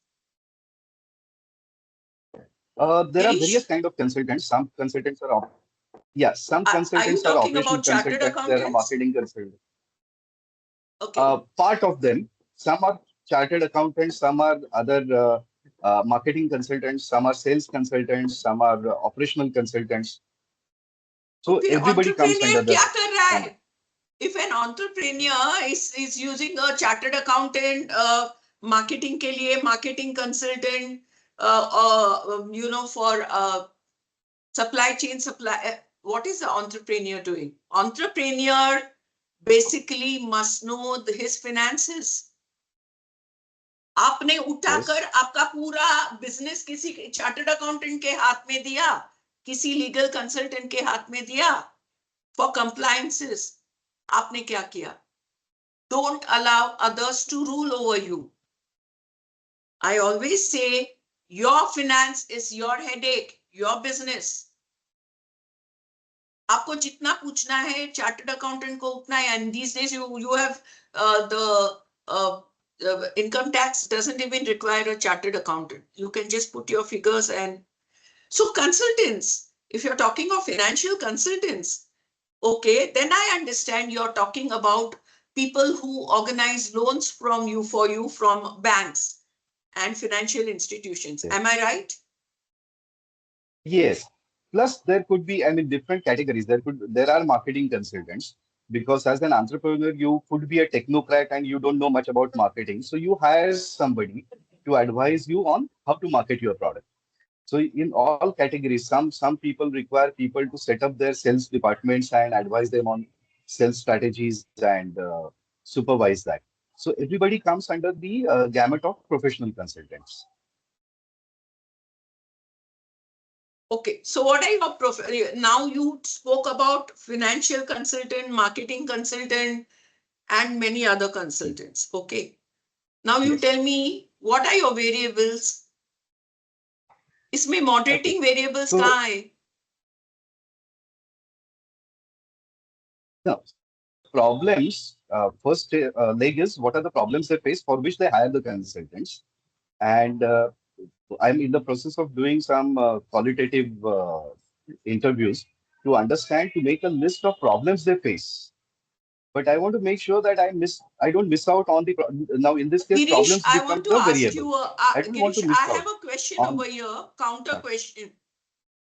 There are various kind of consultants. Some consultants are some consultants are operational consultants. There are marketing consultants. Okay. Part of them, some are chartered accountants, some are other marketing consultants, some are sales consultants, some are operational consultants. So everybody comes under the. If an entrepreneur is using a chartered accountant, marketing के लिए marketing consultant, for supply chain what is the entrepreneur doing? Entrepreneur basically must know his finances. आपने उठाकर आपका पूरा business किसी chartered accountant के हाथ में दिया, किसी लीगल कंसल्टेंट के हाथ में दिया फॉर कंप्लायंसेस. आपने क्या किया? Don't allow others to rule over you. I always say your finance is your headache, your business. आपको जितना पूछना है चार्टर्ड अकाउंटेंट को उतना है. And these days you have the income tax doesn't even require a chartered accountant. You can just put your figures. And so consultants, if you're talking of financial consultants, okay, then I understand you're talking about people who organize loans for you from banks and financial institutions. Am I right? Yes. Plus, there could be, different categories. There are marketing consultants, because as an entrepreneur, you could be a technocrat and you don't know much about marketing. So you hire somebody to advise you on how to market your product. So in all categories, some people require people to set up their sales departments and advise them on sales strategies and supervise that. So everybody comes under the gamut of professional consultants. Okay, so what are your now you spoke about financial consultant, marketing consultant, and many other consultants. Okay, now you tell me what are your variables? इसमें moderating variables कहाँ है? No, problems. First leg is what are the problems they face for which they hire the consultants, and I'm in the process of doing some qualitative interviews to understand, to make a list of problems they face. But I want to make sure that I don't miss out on the now in this case. Girish, problems I become want to the ask variable. you. I don't want to Girish, miss I out have a question on, over here. Counter question.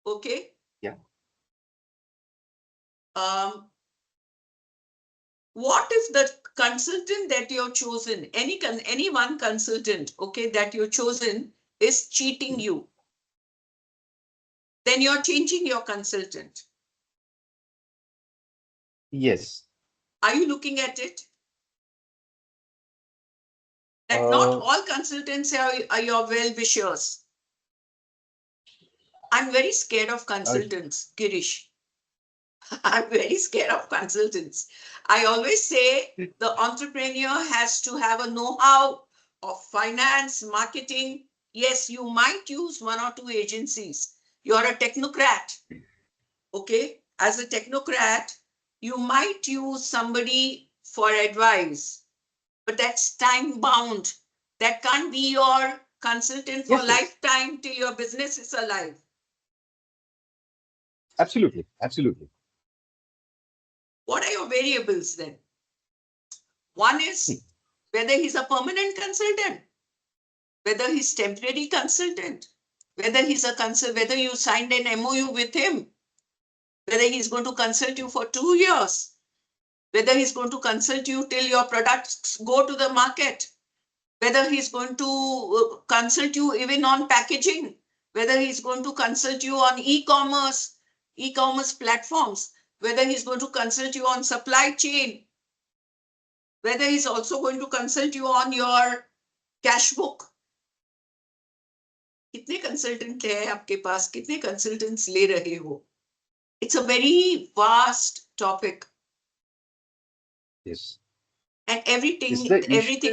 Okay. Yeah. What if the consultant that you've chosen, any one consultant, okay, that you've chosen is cheating you? Then you're changing your consultant. Yes. Are you looking at it? That not all consultants are your well-wishers. I'm very scared of consultants, Girish. I'm very scared of consultants. I always say the entrepreneur has to have a know-how of finance, marketing. Yes, you might use one or two agencies. You're a technocrat. Okay? As a technocrat, you might use somebody for advice, but that's time bound. That can't be your consultant for lifetime till your business is alive. Absolutely. Absolutely. What are your variables then? One is whether he's a permanent consultant, whether he's temporary consultant, whether he's a whether you signed an MOU with him, whether he's going to consult you for 2 years, whether he's going to consult you till your products go to the market, whether he's going to consult you even on packaging, whether he's going to consult you on e-commerce platforms, whether he's going to consult you on supply chain, whether he's also going to consult you on your cash book. कितने consultant है आपके पास, कितने consultants ले रहे हो? It's a very vast topic. Yes. And everything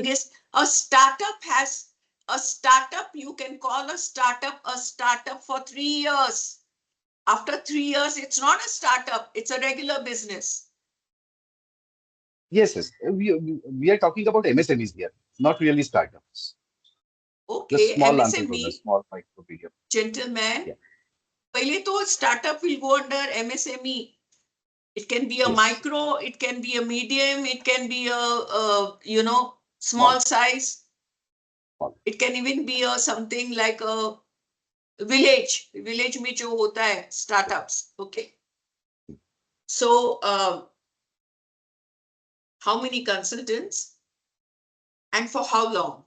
is a startup you can call a startup for 3 years. After 3 years, it's not a startup, it's a regular business. Yes, yes. We are talking about MSMEs here, not really startups. Okay, the small MSME, entrepreneurs, small micro medium. Gentlemen, Yeah. पहले तो startup will go under MSME. It can be a micro, it can be a medium, it can be a small size. It can even be a something like a village में जो होता है startups. Okay. So how many consultants and for how long?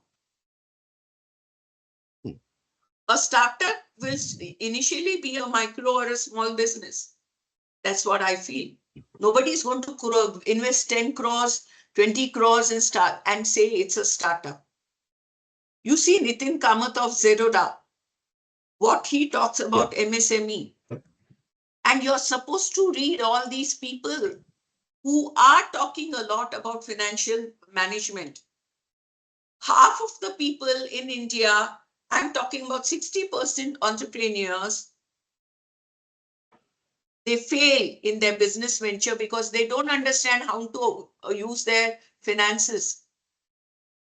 A startup will initially be a micro or a small business. That's what I feel. Nobody is going to invest 10 crores, 20 crores and say it's a startup. You see Nitin Kamath of Zerodha, what he talks about MSME. And you're supposed to read all these people who are talking a lot about financial management. Half of the people in India, I'm talking about 60% entrepreneurs, they fail in their business venture because they don't understand how to use their finances.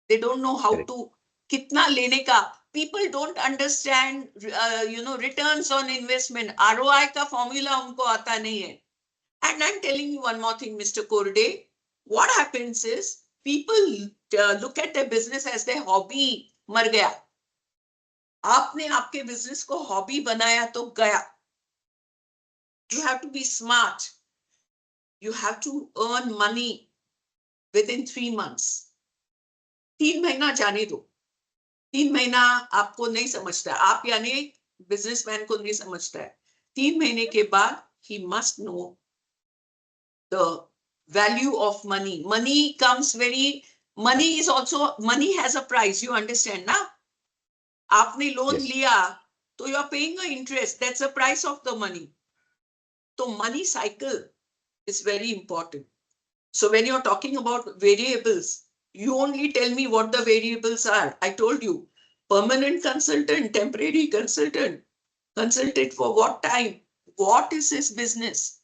They don't know how to kitna lene ka. People don't understand, returns on investment. ROI ka formula unko aata nahi hai. And I'm telling you one more thing, Mr. Korde. What happens is people look at their business as their hobby. Mar gaya. आपने आपके business को hobby बनाया तो गया. You have to be smart. You have to earn money within 3 months. 3 महीना जाने दो. 3 महीना आपको नहीं समझता. आप यानी businessman को नहीं समझता है. 3 महीने के बाद he must know the value of money. Money has a price. You understand now? आपने loan लिया, so you are paying an interest. That's the price of the money. So money cycle is very important. So when you're talking about variables, you only tell me what the variables are. I told you, permanent consultant, temporary consultant, consultant for what time? What is his business?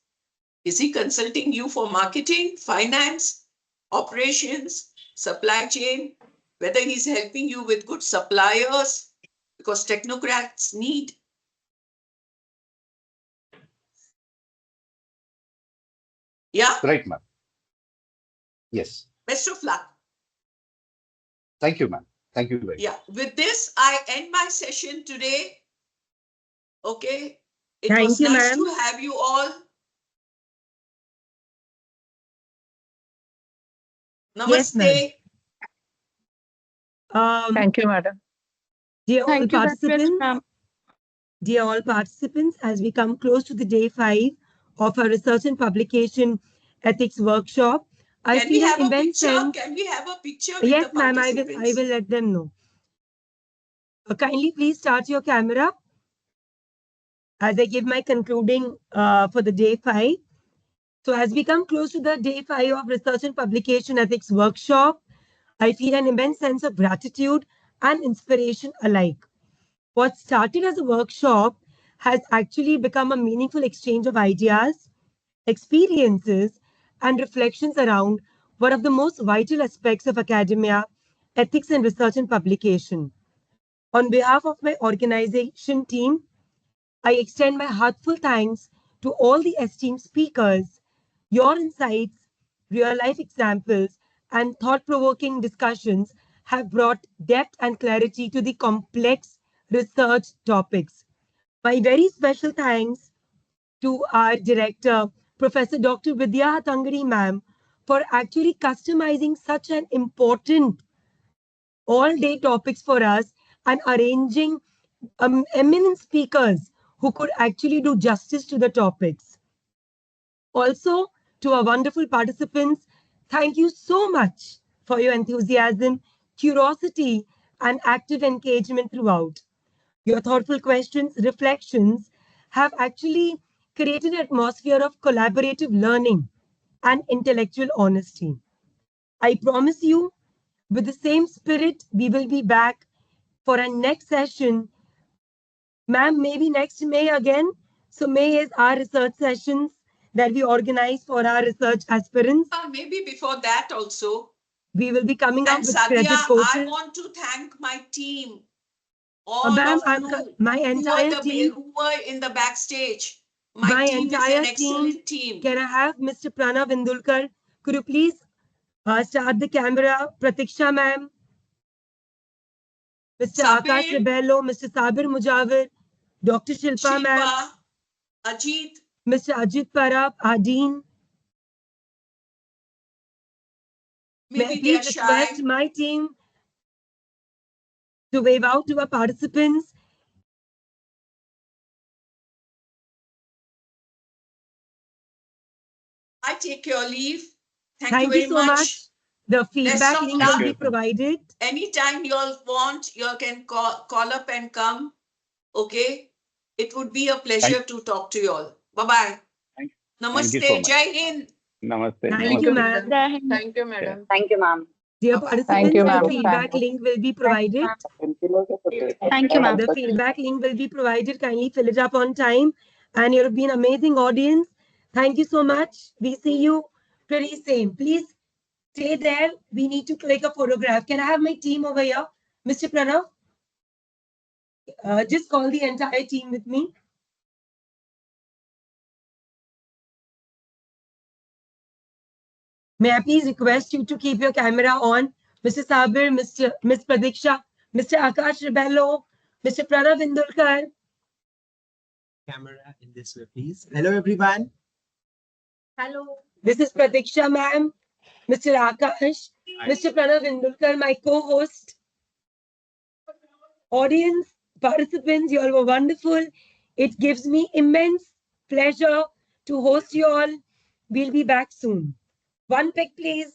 Is he consulting you for marketing, finance, operations, supply chain? Whether he's helping you with good suppliers, because technocrats need. Yeah? Right, ma'am. Yes. Best of luck. Thank you, ma'am. Thank you very much. Yeah. With this, I end my session today. Okay. It Thank was you, nice ma'am. to have you all. Yes, ma'am. Namaste. Thank you, madam. Dear all Thank you very much, participants, ma'am. dear all participants, as we come close to the day 5 of our research and publication ethics workshop, I Can we feel an have a immense picture? sense. Can we have a picture with Yes, the ma'am, I participants? will let them know. Kindly please start your camera as I give my concluding for the day 5. So as we come close to the day 5 of research and publication ethics workshop, I feel an immense sense of gratitude and inspiration alike. What started as a workshop has actually become a meaningful exchange of ideas, experiences, and reflections around one of the most vital aspects of academia, ethics and research and publication. On behalf of my organization team, I extend my heartfelt thanks to all the esteemed speakers. Your insights, real life examples, and thought provoking discussions have brought depth and clarity to the complex research topics. My very special thanks to our director, Professor Dr. Vidya Hattangadi ma'am, for actually customizing such an important all day topics for us and arranging eminent speakers who could actually do justice to the topics. Also, to our wonderful participants, thank you so much for your enthusiasm, curiosity, and active engagement throughout. Your thoughtful questions, reflections have actually created an atmosphere of collaborative learning and intellectual honesty. I promise you, with the same spirit, we will be back for our next session. Ma'am, maybe next May again. So May is our research sessions that we organize for our research aspirants. Maybe before that also. We will be coming up And with Sadia, credit I courses. want to thank my team, all Ma'am, of you my entire team. who were in the backstage. My team is an entire excellent team. Can I have Mr. Pranav Indulkar? Could you please start the camera? Pratiksha ma'am, Mr. Akash Sabir, Rebello, Mr. Sabir Mujawir, Dr. Shilpa ma'am, Shilpa, Ajit, Mr. Ajit Parab, our dean. May I maybe please they're request shy. my team to wave out to our participants. I take your leave. Thank you you very so much. The Best feedback of link luck. will be provided. Anytime you all want, you all can call up and come. Okay. It would be a pleasure to talk to you all. Bye-bye. Thank you Namaste. so much. Jai Hind. Namaste. Thank you, Namaste. ma'am. Thank you, madam. Thank you, ma'am. Dear Bye-bye. participants, Thank you, the ma'am. feedback link will be provided. Thank you, ma'am. The feedback link will be provided. Kindly fill it up on time. And you've been amazing audience. Thank you so much. We see you pretty soon. Please stay there. We need to click a photograph. Can I have my team over here? Mr. Pranav, just call the entire team with me. May I please request you to keep your camera on? Mr. Sabir, Ms. Pradiksha, Mr. Akash Rebello, Mr. Pranav Indulkar. Camera in this way, please. Hello, everyone. Hello. This is Pratiksha, ma'am, Mr. Akash, Mr. Pranav Indulkar, my co-host. Audience, participants, you all were wonderful. It gives me immense pleasure to host you all. We'll be back soon. One pic, please.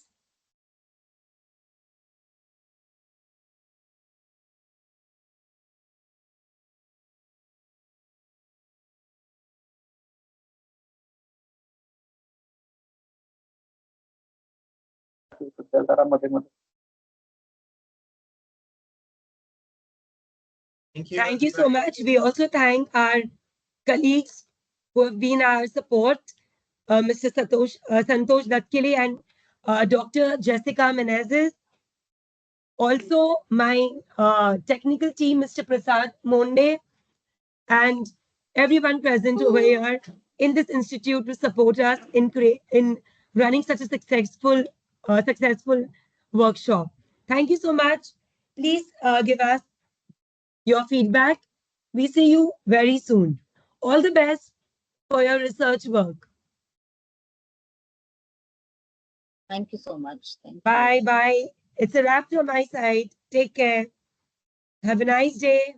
Thank you so much. We also thank our colleagues who have been our support, Mr. Santosh Datkili and Dr. Jessica Menezes. Also, my technical team, Mr. Prasad Monde, and everyone present over here in this institute to support us in running such a successful workshop. Thank you so much. Please give us your feedback. We see you very soon. All the best for your research work. Thank you so much. Thank you. Bye. It's a wrap from my side. Take care. Have a nice day.